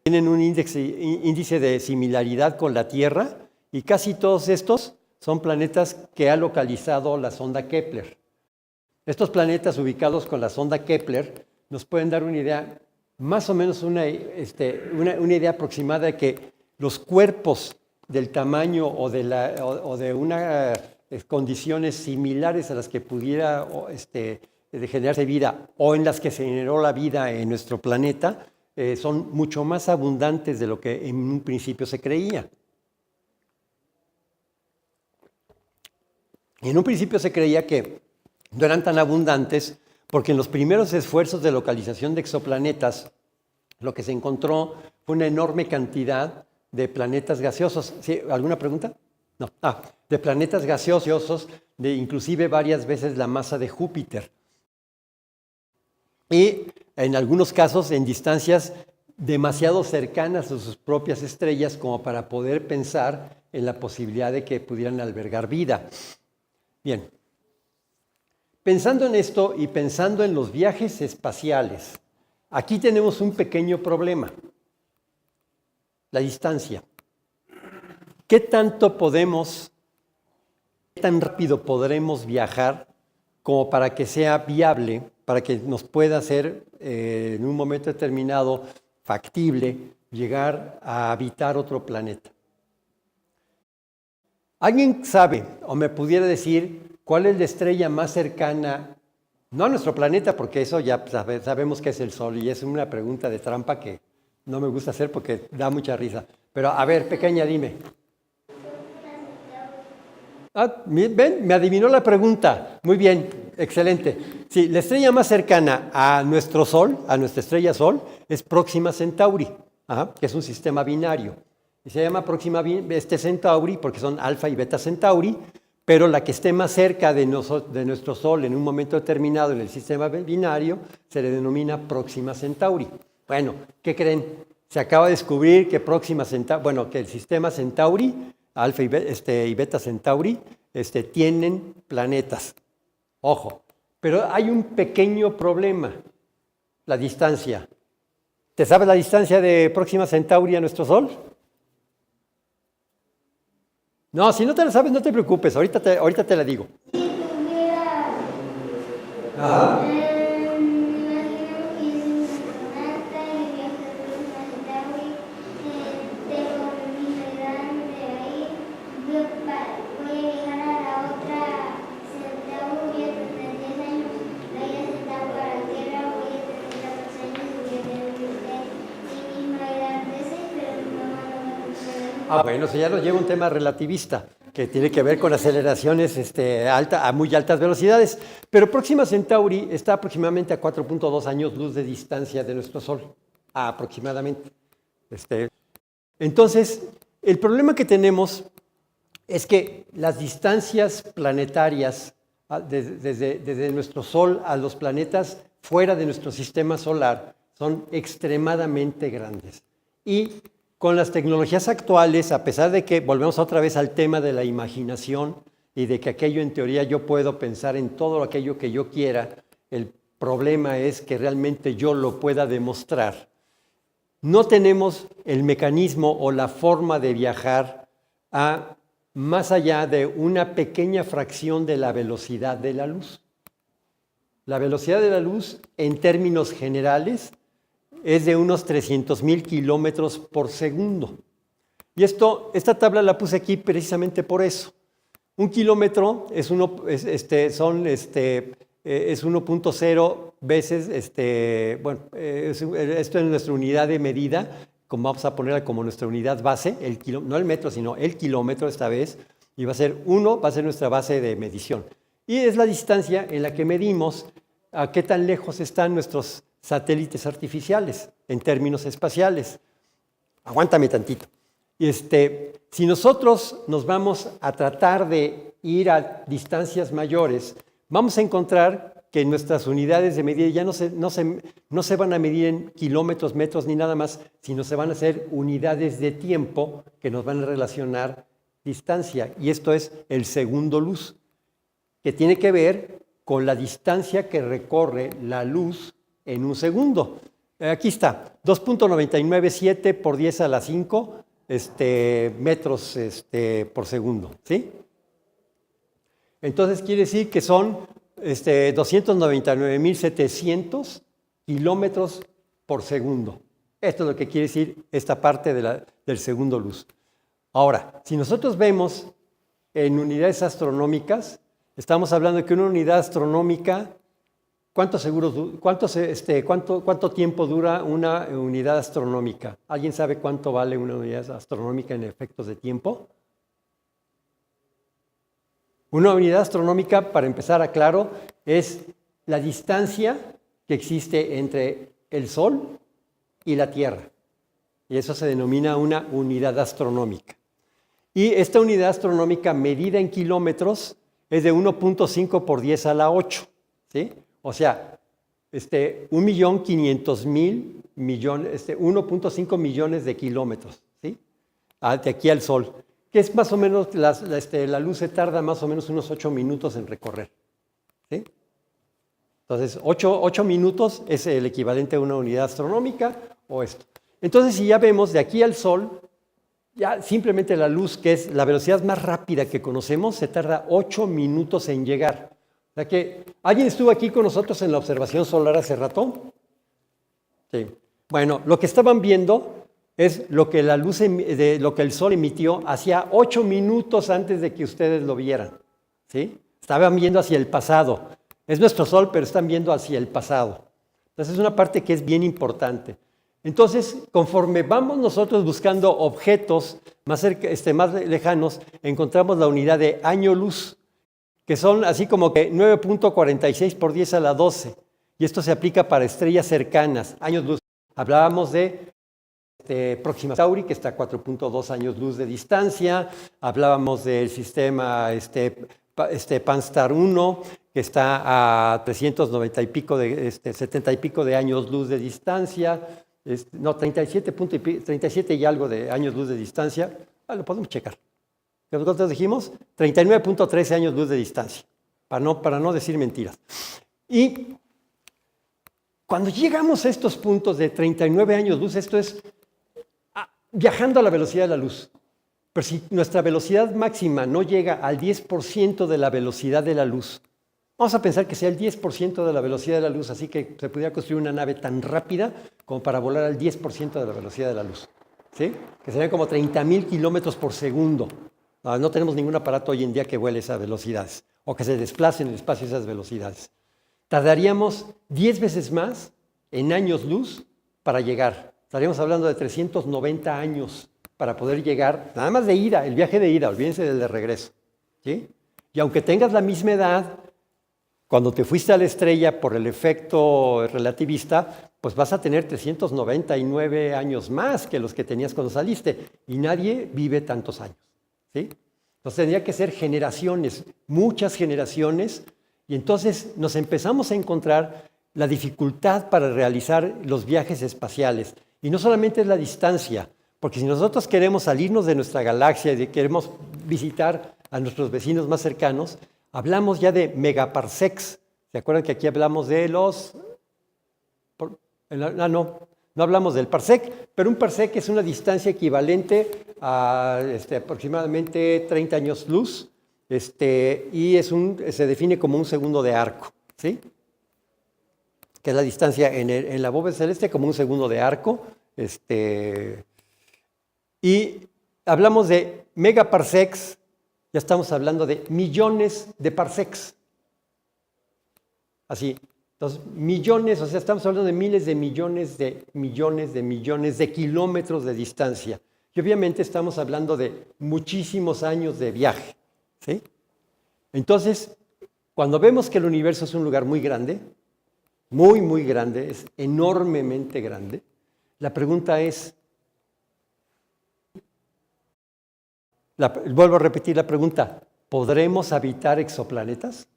tienen un índice de similaridad con la Tierra y casi todos estos son planetas que ha localizado la sonda Kepler. Estos planetas ubicados con la sonda Kepler nos pueden dar una idea, más o menos una idea aproximada de que los cuerpos del tamaño o de unas condiciones similares a las que pudiera de generarse vida o en las que se generó la vida en nuestro planeta son mucho más abundantes de lo que en un principio se creía. En un principio se creía que no eran tan abundantes porque en los primeros esfuerzos de localización de exoplanetas lo que se encontró fue una enorme cantidad de planetas gaseosos. ¿Sí? ¿Alguna pregunta? No. De planetas gaseosos de inclusive varias veces la masa de Júpiter. Y en algunos casos en distancias demasiado cercanas a sus propias estrellas como para poder pensar en la posibilidad de que pudieran albergar vida. Bien, pensando en esto y pensando en los viajes espaciales, aquí tenemos un pequeño problema, la distancia. ¿Qué tan rápido podremos viajar como para que sea viable, para que nos pueda ser en un momento determinado factible llegar a habitar otro planeta? ¿Alguien sabe o me pudiera decir cuál es la estrella más cercana, no a nuestro planeta, porque eso ya sabemos que es el Sol y es una pregunta de trampa que no me gusta hacer porque da mucha risa? Pero a ver, pequeña, dime. ¿Ven? Me adivinó la pregunta. Muy bien, excelente. Sí, la estrella más cercana a nuestro Sol, a nuestra estrella Sol, es Próxima Centauri, que es un sistema binario. Y se llama Próxima Centauri porque son Alfa y Beta Centauri, pero la que esté más cerca de nuestro Sol en un momento determinado en el sistema binario se le denomina Próxima Centauri. Bueno, ¿qué creen? Se acaba de descubrir que que el sistema Centauri, Alfa y Beta Centauri, tienen planetas. Ojo, pero hay un pequeño problema, la distancia. ¿Te sabes la distancia de Próxima Centauri a nuestro Sol? No, si no te la sabes, no te preocupes, ahorita te la digo. Si tuviera, Ajá. imagino que es un astronauta y viaja a Próxima Centauri, pero mi edad de ahí, voy a viajar a la otra Centauri, voy a tener 10 años, la voy a sentar para la Tierra, voy a tener 14 años y voy a tener mi misma edad de ese, pero mi mamá no me considera. Bueno, eso ya nos lleva a un tema relativista que tiene que ver con aceleraciones a muy altas velocidades. Pero Próxima Centauri está aproximadamente a 4.2 años luz de distancia de nuestro Sol, aproximadamente. Entonces, el problema que tenemos es que las distancias planetarias desde nuestro Sol a los planetas fuera de nuestro sistema solar son extremadamente grandes. Y con las tecnologías actuales, a pesar de que volvemos otra vez al tema de la imaginación y de que aquello en teoría yo puedo pensar en todo aquello que yo quiera, el problema es que realmente yo lo pueda demostrar. no tenemos el mecanismo o la forma de viajar a más allá de una pequeña fracción de la velocidad de la luz. La velocidad de la luz, en términos generales, es de unos 300,000 kilómetros por segundo. Y esta tabla la puse aquí precisamente por eso. Un kilómetro es 1.0 veces, esto es nuestra unidad de medida, como vamos a ponerla como nuestra unidad base, no el metro, sino el kilómetro esta vez, y va a ser nuestra base de medición. Y es la distancia en la que medimos a qué tan lejos están nuestros satélites artificiales en términos espaciales. Aguántame tantito. Si nosotros nos vamos a tratar de ir a distancias mayores, vamos a encontrar que nuestras unidades de medida ya no se van a medir en kilómetros, metros ni nada más, sino se van a hacer unidades de tiempo que nos van a relacionar distancia. Y esto es el segundo luz, que tiene que ver con la distancia que recorre la luz en un segundo. Aquí está, 2.997 por 10 a la 5 metros por segundo, ¿sí? Entonces quiere decir que son 299,700 kilómetros por segundo. Esto es lo que quiere decir esta parte del segundo luz. Ahora, si nosotros vemos en unidades astronómicas, estamos hablando de que una unidad astronómica, ¿cuánto tiempo dura una unidad astronómica? ¿Alguien sabe cuánto vale una unidad astronómica en efectos de tiempo? Una unidad astronómica, para empezar, aclaro, es la distancia que existe entre el Sol y la Tierra. Y eso se denomina una unidad astronómica. Y esta unidad astronómica medida en kilómetros es de 1.5 por 10 a la 8, ¿sí? O sea, 1.500.000 millones, 1.5 millones de kilómetros, ¿sí? De aquí al Sol, que es más o menos, la luz se tarda más o menos unos 8 minutos en recorrer, ¿sí? Entonces, 8 minutos es el equivalente a una unidad astronómica o esto. Entonces, si ya vemos de aquí al Sol, ya simplemente la luz, que es la velocidad más rápida que conocemos, se tarda 8 minutos en llegar. O sea que, ¿alguien estuvo aquí con nosotros en la observación solar hace rato? Sí. Bueno, lo que estaban viendo es lo que lo que el Sol emitió hacía 8 minutos antes de que ustedes lo vieran, ¿sí? Estaban viendo hacia el pasado. Es nuestro Sol, pero están viendo hacia el pasado. Entonces es una parte que es bien importante. Entonces, conforme vamos nosotros buscando objetos más lejanos, encontramos la unidad de año luz, que son así como que 9.46 por 10 a la 12. Y esto se aplica para estrellas cercanas, años luz. Hablábamos de Próxima Centauri, que está a 4.2 años luz de distancia. Hablábamos del sistema Pan-STARRS 1, que está a 390 y pico 70 y pico de años luz de distancia. 37 y algo de años luz de distancia. Lo podemos checar. Nosotros dijimos 39.13 años luz de distancia, para no decir mentiras. Y cuando llegamos a estos puntos de 39 años luz, esto es viajando a la velocidad de la luz. Pero si nuestra velocidad máxima no llega al 10% de la velocidad de la luz, vamos a pensar que sea el 10% de la velocidad de la luz, así que se pudiera construir una nave tan rápida como para volar al 10% de la velocidad de la luz, ¿sí? Que serían como 30,000 kilómetros por segundo. No tenemos ningún aparato hoy en día que vuele esas velocidades o que se desplace en el espacio esas velocidades. Tardaríamos 10 veces más en años luz para llegar. Estaríamos hablando de 390 años para poder llegar, nada más de ida, el viaje de ida, olvídense del de regreso, ¿sí? Y aunque tengas la misma edad, cuando te fuiste a la estrella por el efecto relativista, pues vas a tener 399 años más que los que tenías cuando saliste. Y nadie vive tantos años, ¿sí? Entonces tendría que ser generaciones, muchas generaciones, y entonces nos empezamos a encontrar la dificultad para realizar los viajes espaciales. Y no solamente es la distancia, porque si nosotros queremos salirnos de nuestra galaxia y queremos visitar a nuestros vecinos más cercanos, hablamos ya de megaparsecs. ¿Se acuerdan que aquí hablamos de los...? No No hablamos del parsec, pero un parsec es una distancia equivalente a aproximadamente 30 años luz, y se define como un segundo de arco, ¿sí? Que es la distancia en la bóveda celeste como un segundo de arco. Y hablamos de megaparsecs, ya estamos hablando de millones de parsecs. Así, entonces millones, o sea, estamos hablando de miles de millones de kilómetros de distancia. Y obviamente estamos hablando de muchísimos años de viaje, ¿sí? Entonces, cuando vemos que el universo es un lugar muy grande, muy, muy grande, es enormemente grande, la pregunta es, vuelvo a repetir la pregunta, ¿podremos habitar exoplanetas?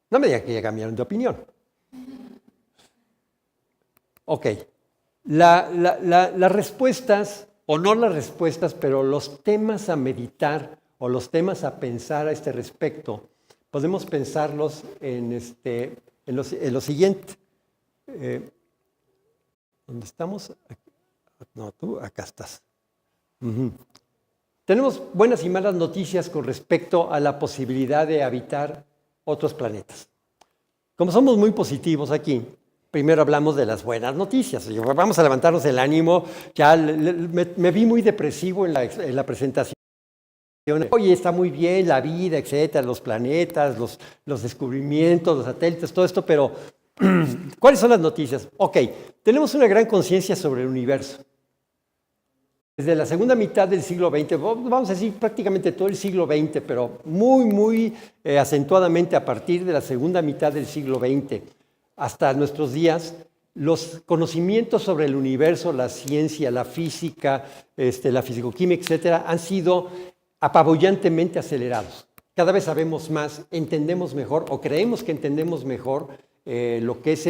No me diga que ya cambiaron de opinión. Ok, las respuestas, o no las respuestas, pero los temas a meditar o los temas a pensar a este respecto, podemos pensarlos en lo siguiente. ¿Dónde estamos? No, tú acá estás. Tenemos buenas y malas noticias con respecto a la posibilidad de habitar otros planetas. Como somos muy positivos aquí, primero hablamos de las buenas noticias. Vamos a levantarnos el ánimo. Ya me vi muy depresivo en la presentación. Oye, está muy bien la vida, etcétera, los planetas, los descubrimientos, los satélites, todo esto, pero ¿cuáles son las noticias? Ok, tenemos una gran conciencia sobre el universo. Desde la segunda mitad del siglo XX, vamos a decir prácticamente todo el siglo XX, pero muy, muy acentuadamente a partir de la segunda mitad del siglo XX hasta nuestros días, los conocimientos sobre el universo, la ciencia, la física, la fisicoquímica, etcétera, han sido apabullantemente acelerados. Cada vez sabemos más, entendemos mejor o creemos que entendemos mejor lo que es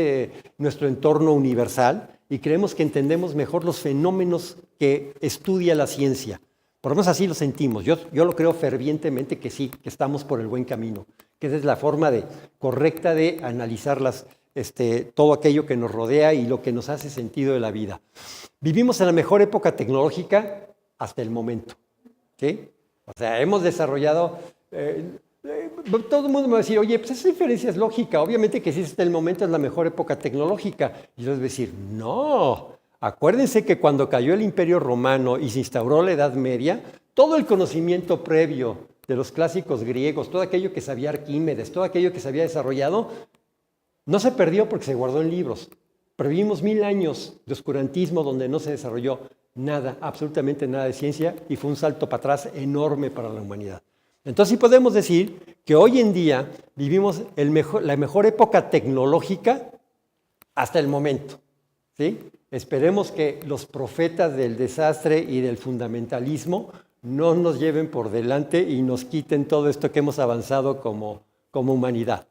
nuestro entorno universal y creemos que entendemos mejor los fenómenos que estudia la ciencia. Por lo menos así lo sentimos. Yo lo creo fervientemente que sí, que estamos por el buen camino, que esa es la forma correcta de analizar todo aquello que nos rodea y lo que nos hace sentido de la vida. Vivimos en la mejor época tecnológica hasta el momento, ¿sí? O sea, hemos desarrollado... todo el mundo me va a decir, oye, pues esa diferencia es lógica. Obviamente que si hasta el momento es la mejor época tecnológica. Y yo les voy a decir, no. Acuérdense que cuando cayó el Imperio Romano y se instauró la Edad Media, todo el conocimiento previo de los clásicos griegos, todo aquello que sabía Arquímedes, todo aquello que se había desarrollado, no se perdió porque se guardó en libros. Pero vivimos 1000 años de oscurantismo donde no se desarrolló nada, absolutamente nada de ciencia y fue un salto para atrás enorme para la humanidad. Entonces sí podemos decir que hoy en día vivimos la mejor época tecnológica hasta el momento, ¿sí? Esperemos que los profetas del desastre y del fundamentalismo no nos lleven por delante y nos quiten todo esto que hemos avanzado como humanidad.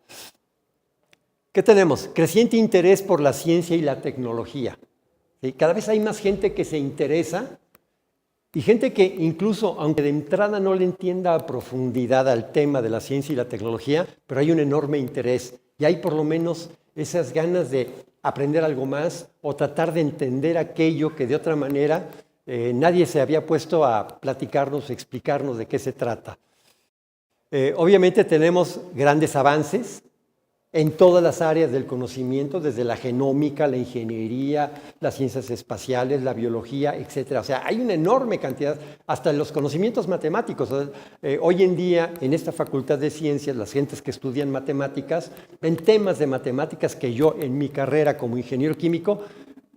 ¿Qué tenemos? Creciente interés por la ciencia y la tecnología, ¿sí? Cada vez hay más gente que se interesa y gente que incluso, aunque de entrada no le entienda a profundidad al tema de la ciencia y la tecnología, pero hay un enorme interés y hay por lo menos esas ganas de aprender algo más o tratar de entender aquello que de otra manera nadie se había puesto a platicarnos, explicarnos de qué se trata. Obviamente tenemos grandes avances en todas las áreas del conocimiento, desde la genómica, la ingeniería, las ciencias espaciales, la biología, etc. O sea, hay una enorme cantidad, hasta los conocimientos matemáticos. Hoy en día, en esta facultad de ciencias, las gentes que estudian matemáticas, ven temas de matemáticas que yo en mi carrera como ingeniero químico,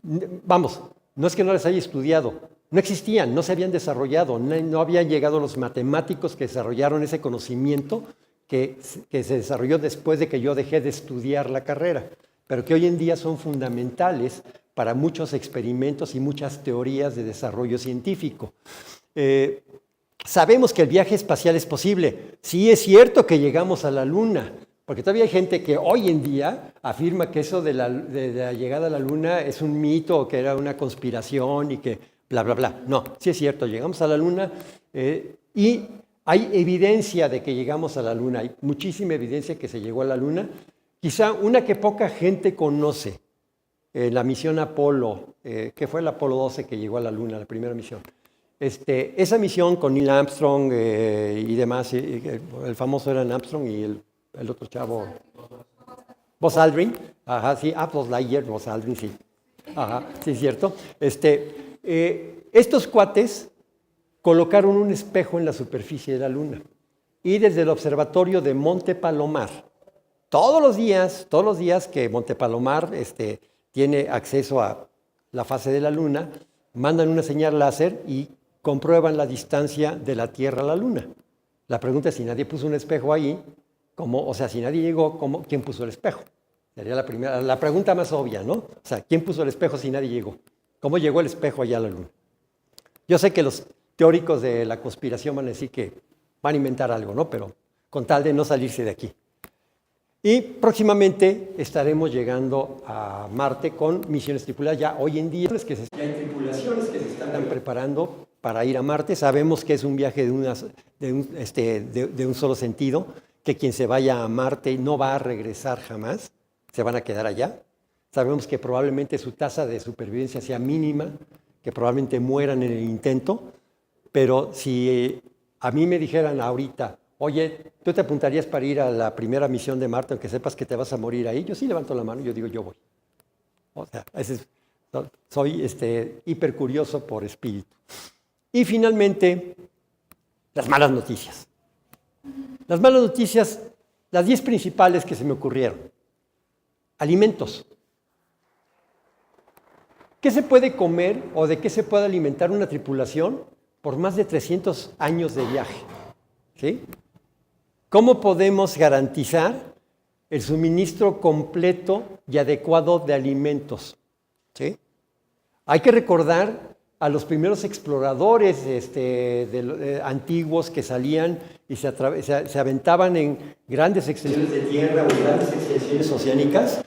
vamos, no es que no les haya estudiado, no existían, no se habían desarrollado, no habían llegado los matemáticos que desarrollaron ese conocimiento que se desarrolló después de que yo dejé de estudiar la carrera, pero que hoy en día son fundamentales para muchos experimentos y muchas teorías de desarrollo científico. Sabemos que el viaje espacial es posible. Sí es cierto que llegamos a la Luna, porque todavía hay gente que hoy en día afirma que eso de la llegada a la Luna es un mito o que era una conspiración y que bla, bla, bla. No, sí es cierto, llegamos a la Luna y hay evidencia de que llegamos a la Luna, hay muchísima evidencia que se llegó a la Luna. quizá una que poca gente conoce, la misión Apolo, que fue el Apolo 12 que llegó a la Luna, la primera misión. Esa misión con Neil Armstrong y demás, el famoso era Armstrong y el otro chavo, Buzz Aldrin, ajá, sí, Buzz Lightyear, Buzz Aldrin, sí, ajá, sí, es cierto. Estos cuates colocaron un espejo en la superficie de la Luna y desde el observatorio de Monte Palomar, todos los días que Monte Palomar tiene acceso a la fase de la Luna, mandan una señal láser y comprueban la distancia de la Tierra a la Luna. La pregunta es si nadie puso un espejo ahí, ¿cómo? O sea, si nadie llegó, ¿quién puso el espejo? Sería la pregunta más obvia, ¿no? O sea, ¿quién puso el espejo si nadie llegó? ¿Cómo llegó el espejo allá a la Luna? Yo sé que los teóricos de la conspiración van a decir que van a inventar algo, ¿no? Pero con tal de no salirse de aquí. Y próximamente estaremos llegando a Marte con misiones tripuladas. Ya hoy en día ya hay tripulaciones que se están preparando para ir a Marte. Sabemos que es un viaje de un solo sentido, que quien se vaya a Marte no va a regresar jamás, se van a quedar allá. Sabemos que probablemente su tasa de supervivencia sea mínima, que probablemente mueran en el intento, pero si a mí me dijeran ahorita, oye, ¿tú te apuntarías para ir a la primera misión de Marte, aunque sepas que te vas a morir ahí? Yo sí levanto la mano y yo digo, yo voy. O sea, soy hiper curioso por espíritu. Y finalmente, las malas noticias. Las malas noticias, las 10 principales que se me ocurrieron. Alimentos. ¿Qué se puede comer o de qué se puede alimentar una tripulación por más de 300 años de viaje? ¿Sí? ¿Cómo podemos garantizar el suministro completo y adecuado de alimentos? ¿Sí? Hay que recordar a los primeros exploradores antiguos que salían y se aventaban en grandes extensiones de tierra o grandes extensiones oceánicas.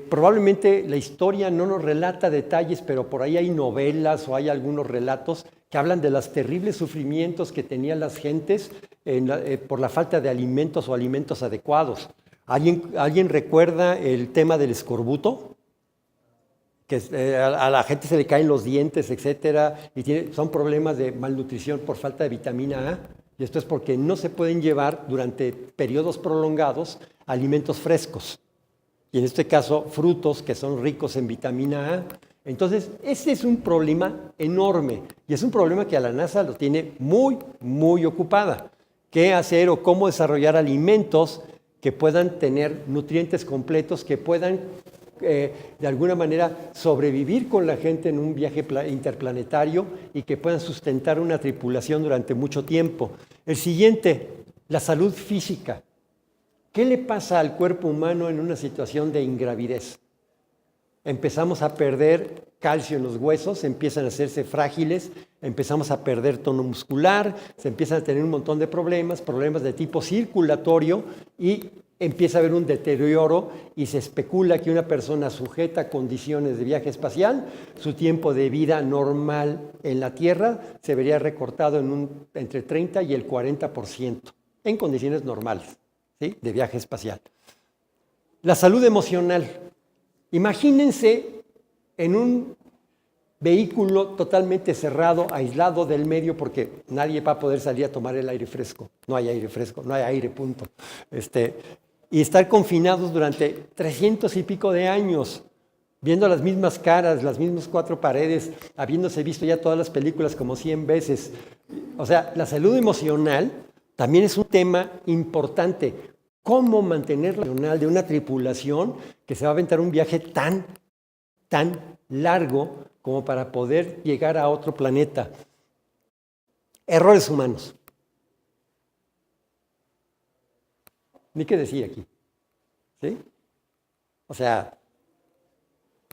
Probablemente la historia no nos relata detalles, pero por ahí hay novelas o hay algunos relatos que hablan de los terribles sufrimientos que tenían las gentes por la falta de alimentos o alimentos adecuados. ¿Alguien recuerda el tema del escorbuto? Que a la gente se le caen los dientes, etcétera, y son problemas de malnutrición por falta de vitamina A. Y esto es porque no se pueden llevar durante periodos prolongados alimentos frescos. Y en este caso, frutos que son ricos en vitamina A. Entonces, ese es un problema enorme. Y es un problema que a la NASA lo tiene muy, muy ocupada. ¿Qué hacer o cómo desarrollar alimentos que puedan tener nutrientes completos, que puedan de alguna manera sobrevivir con la gente en un viaje interplanetario y que puedan sustentar una tripulación durante mucho tiempo? El siguiente, la salud física. ¿Qué le pasa al cuerpo humano en una situación de ingravidez? Empezamos a perder calcio en los huesos, empiezan a hacerse frágiles, empezamos a perder tono muscular, se empiezan a tener un montón de problemas de tipo circulatorio y empieza a haber un deterioro y se especula que una persona sujeta a condiciones de viaje espacial, su tiempo de vida normal en la Tierra se vería recortado entre 30 y el 40% en condiciones normales, ¿sí?, de viaje espacial. La salud emocional. Imagínense en un vehículo totalmente cerrado, aislado del medio, porque nadie va a poder salir a tomar el aire fresco. No hay aire fresco, no hay aire, punto. Y estar confinados durante 300 y pico de años, viendo las mismas caras, las mismas 4 paredes, habiéndose visto ya todas las películas como 100 veces. O sea, la salud emocional también es un tema importante. ¿Cómo mantener la emocional de una tripulación que se va a aventar un viaje tan largo como para poder llegar a otro planeta? Errores humanos. Ni qué decir aquí. ¿Sí? O sea,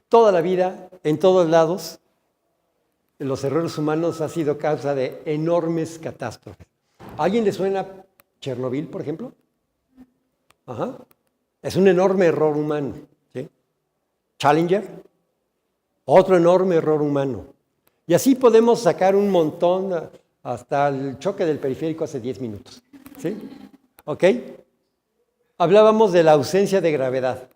toda la vida, en todos lados, los errores humanos han sido causa de enormes catástrofes. ¿A alguien le suena Chernobyl, por ejemplo? Ajá. Es un enorme error humano. ¿Sí? Challenger, otro enorme error humano. Y así podemos sacar un montón hasta el choque del periférico hace 10 minutos. ¿Sí? ¿Ok? Hablábamos de la ausencia de gravedad.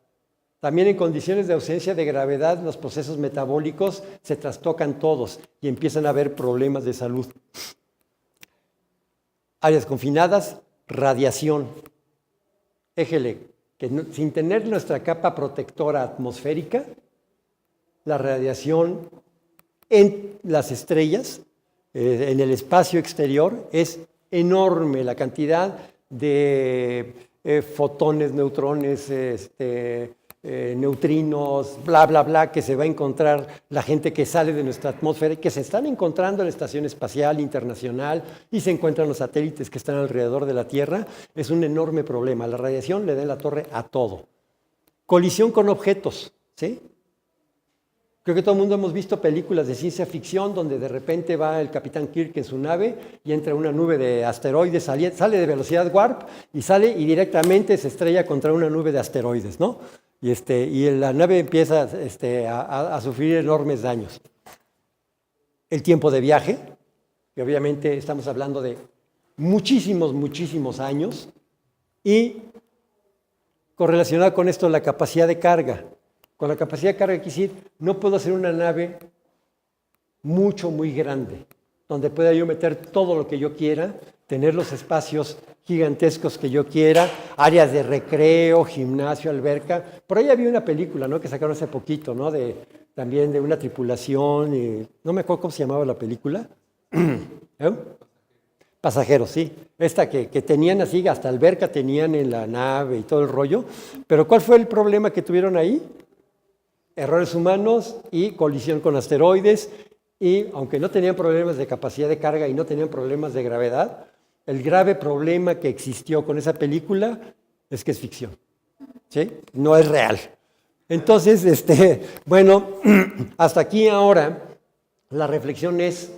También en condiciones de ausencia de gravedad, los procesos metabólicos se trastocan todos y empiezan a haber problemas de salud. Áreas confinadas, radiación. Éjele, que sin tener nuestra capa protectora atmosférica, la radiación en las estrellas, en el espacio exterior, es enorme. La cantidad de fotones, neutrones, neutrinos, bla, bla, bla, que se va a encontrar la gente que sale de nuestra atmósfera, que se están encontrando en la Estación Espacial Internacional y se encuentran los satélites que están alrededor de la Tierra, es un enorme problema. La radiación le da en la torre a todo. Colisión con objetos, ¿sí? Creo que todo el mundo hemos visto películas de ciencia ficción donde de repente va el Capitán Kirk en su nave y entra una nube de asteroides, sale de velocidad warp y sale y directamente se estrella contra una nube de asteroides, ¿no? Y la nave empieza a sufrir enormes daños. El tiempo de viaje, que obviamente estamos hablando de muchísimos, muchísimos años, y correlacionado con esto la capacidad de carga. Con la capacidad de carga, quiere decir, no puedo hacer una nave muy grande, donde pueda yo meter todo lo que yo quiera, tener los espacios gigantescos que yo quiera, áreas de recreo, gimnasio, alberca. Por ahí había una película, ¿no?, que sacaron hace poquito, ¿no?, también de una tripulación, no me acuerdo cómo se llamaba la película. Pasajeros, sí. Esta que tenían así, hasta alberca tenían en la nave y todo el rollo. Pero ¿cuál fue el problema que tuvieron ahí? Errores humanos y colisión con asteroides, y aunque no tenían problemas de capacidad de carga y no tenían problemas de gravedad, el grave problema que existió con esa película es que es ficción, ¿sí? No es real. Entonces, bueno, hasta aquí ahora la reflexión es,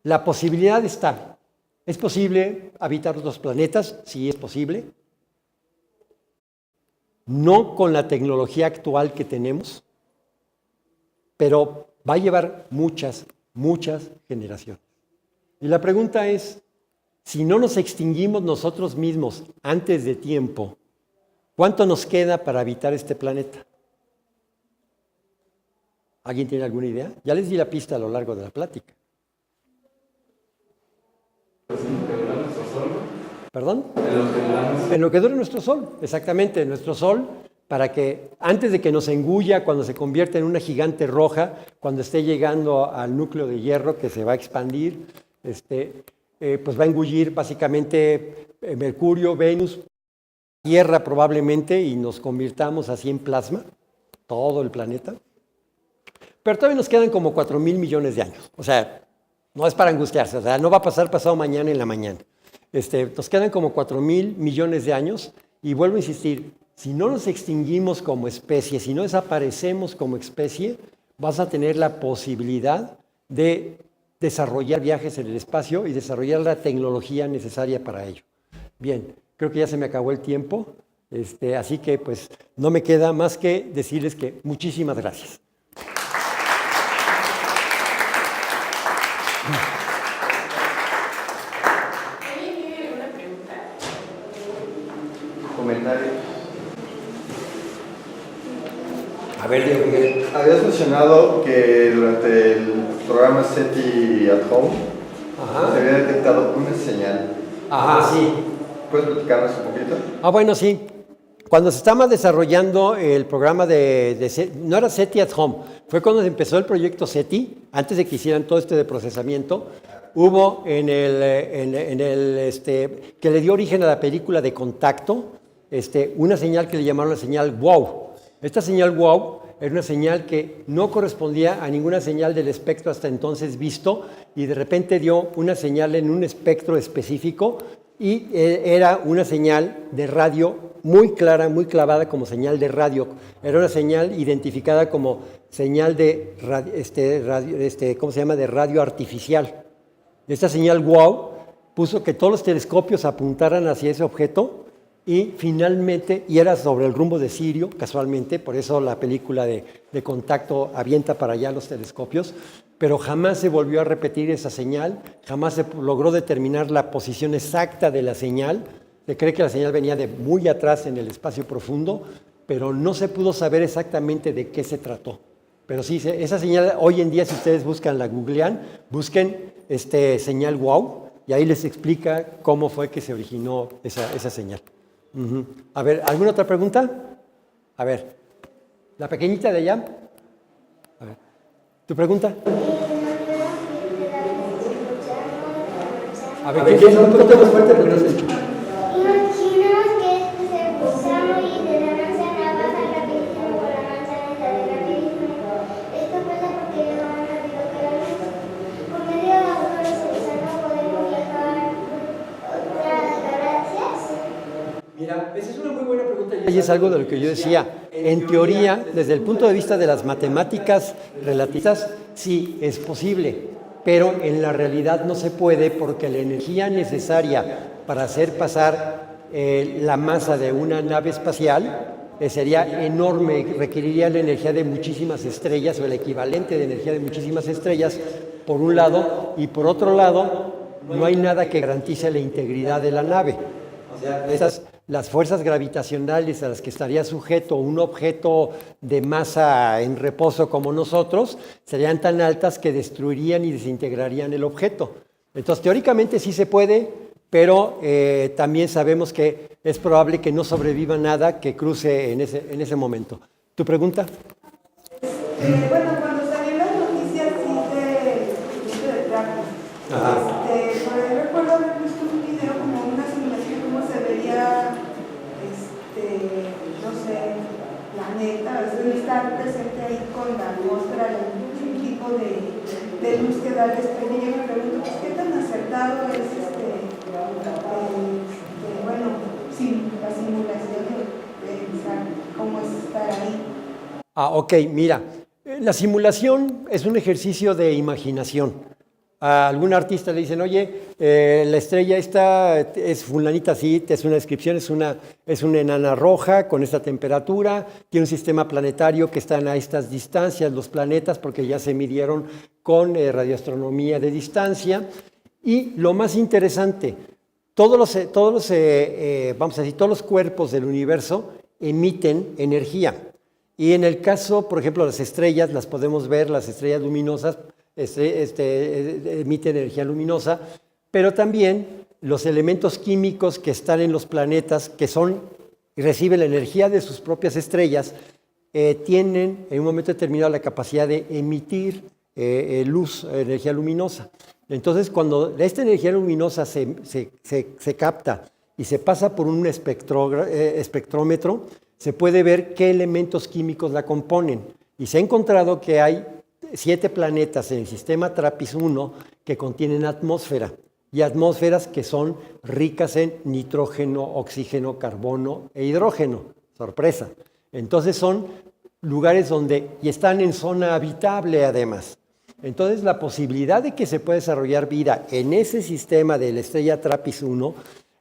la posibilidad está. ¿Es posible habitar otros planetas? Sí, es posible. No con la tecnología actual que tenemos, pero va a llevar muchas generaciones. Y la pregunta es, si no nos extinguimos nosotros mismos antes de tiempo, ¿cuánto nos queda para habitar este planeta? ¿Alguien tiene alguna idea? Ya les di la pista a lo largo de la plática. ¿Perdón? En lo que dura nuestro Sol, exactamente, nuestro Sol, para que antes de que nos engulla, cuando se convierta en una gigante roja, cuando esté llegando al núcleo de hierro que se va a expandir, pues va a engullir básicamente Mercurio, Venus, Tierra probablemente, y nos convirtamos así en plasma, todo el planeta. Pero todavía nos quedan como 4,000 millones de años. O sea, no es para angustiarse, o sea, no va a pasar pasado mañana en la mañana. Nos quedan como 4,000 millones de años, y vuelvo a insistir, si no nos extinguimos como especie, si no desaparecemos como especie, vas a tener la posibilidad de desarrollar viajes en el espacio y desarrollar la tecnología necesaria para ello. Bien, creo que ya se me acabó el tiempo, así que pues no me queda más que decirles que muchísimas gracias. ¿Alguien tiene alguna pregunta? Comentario. A ver, Diego Miguel. Habías mencionado que durante el programa SETI at Home se había detectado una señal. Ajá, sí. ¿Puedes platicarnos un poquito? Bueno, sí. Cuando se estaba desarrollando el programa no era SETI at Home, fue cuando empezó el proyecto SETI, antes de que hicieran todo de procesamiento, hubo que le dio origen a la película de Contacto, una señal que le llamaron la señal WOW. Esta señal WOW era una señal que no correspondía a ninguna señal del espectro hasta entonces visto, y de repente dio una señal en un espectro específico, y era una señal de radio muy clara, muy clavada como señal de radio. Era una señal identificada como señal de ¿cómo se llama?, de radio artificial. Esta señal WOW puso que todos los telescopios apuntaran hacia ese objeto, y finalmente, y era sobre el rumbo de Sirio, casualmente, por eso la película de Contacto avienta para allá los telescopios, pero jamás se volvió a repetir esa señal, jamás se logró determinar la posición exacta de la señal, Se cree que la señal venía de muy atrás en el espacio profundo, pero no se pudo saber exactamente de qué se trató. Pero sí, esa señal, hoy en día, si ustedes buscan, la googlean, busquen señal WOW, y ahí les explica cómo fue que se originó esa señal. A ver, ¿alguna otra pregunta? A ver, la pequeñita de allá. A ver, ¿tu pregunta? A ver, ¿qué es? Un poquito más fuerte porque no se escucha. Imaginemos que se pulsamos y de la manzana baja rapidísimo por la manzana y sale rapidísimo. Esto pasa porque va más rápido que la luz. Por medio de agujeros de gusano podemos viajar otras galaxias. Mira, esa es una muy buena pregunta. Y es algo de lo que yo decía. En teoría, desde el punto de vista de las matemáticas relativistas, sí, es posible. Pero en la realidad no se puede porque la energía necesaria para hacer pasar la masa de una nave espacial sería enorme, requeriría la energía de muchísimas estrellas o el equivalente de energía de muchísimas estrellas, por un lado, y por otro lado, no hay nada que garantice la integridad de la nave. O sea, las fuerzas gravitacionales a las que estaría sujeto un objeto de masa en reposo como nosotros serían tan altas que destruirían y desintegrarían el objeto. Entonces, teóricamente sí se puede, pero también sabemos que es probable que no sobreviva nada que cruce en ese momento. ¿Tu pregunta? Bueno, cuando salieron las noticias de Draco, recuerdo haber visto un video como una simulación cómo se vería, no sé, planeta, estar presente ahí con la atmósfera, un tipo de luz que da la estrella. Y yo me pregunto, pues, ¿qué tan acertado es bueno, sí, la simulación de pensar cómo es estar ahí? Ok, mira, la simulación es un ejercicio de imaginación. A algún artista le dicen, oye, la estrella esta es fulanita así, es una descripción, es una enana roja con esta temperatura, tiene un sistema planetario que están a estas distancias, los planetas, porque ya se midieron con radioastronomía de distancia. Y lo más interesante, todos los cuerpos del universo emiten energía. Y en el caso, por ejemplo, las estrellas, las podemos ver, las estrellas luminosas, emite energía luminosa, pero también los elementos químicos que están en los planetas, que reciben la energía de sus propias estrellas, tienen en un momento determinado la capacidad de emitir luz, energía luminosa. Entonces, cuando esta energía luminosa se capta y se pasa por un espectrómetro, se puede ver qué elementos químicos la componen. Y se ha encontrado que hay 7 planetas en el sistema TRAPPIST-1 que contienen atmósfera, y atmósferas que son ricas en nitrógeno, oxígeno, carbono e hidrógeno. Sorpresa. Entonces son lugares y están en zona habitable además. Entonces la posibilidad de que se pueda desarrollar vida en ese sistema de la estrella TRAPPIST-1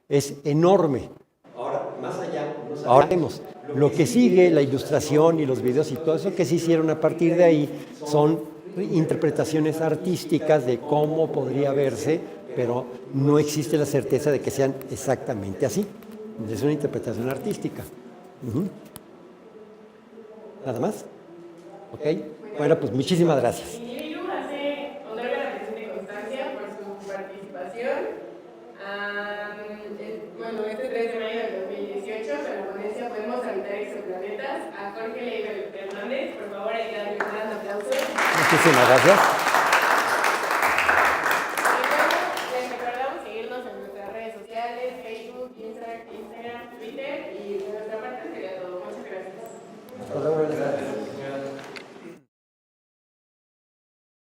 es enorme. Ahora, más allá, ahora vemos. Lo que sigue, la ilustración y los videos y todo eso que se hicieron a partir de ahí son interpretaciones artísticas de cómo podría verse, pero no existe la certeza de que sean exactamente así. Es una interpretación artística. ¿Nada más? ¿Ok? Bueno, pues muchísimas gracias. Individuo otorga la mención de constancia por su participación. Bueno, este 3 de mayo del 2018, con la ponencia Podemos habitar exoplanetas, a Jorge Leiva Hernández. Por favor, hay que darle un gran aplauso. Muchísimas gracias.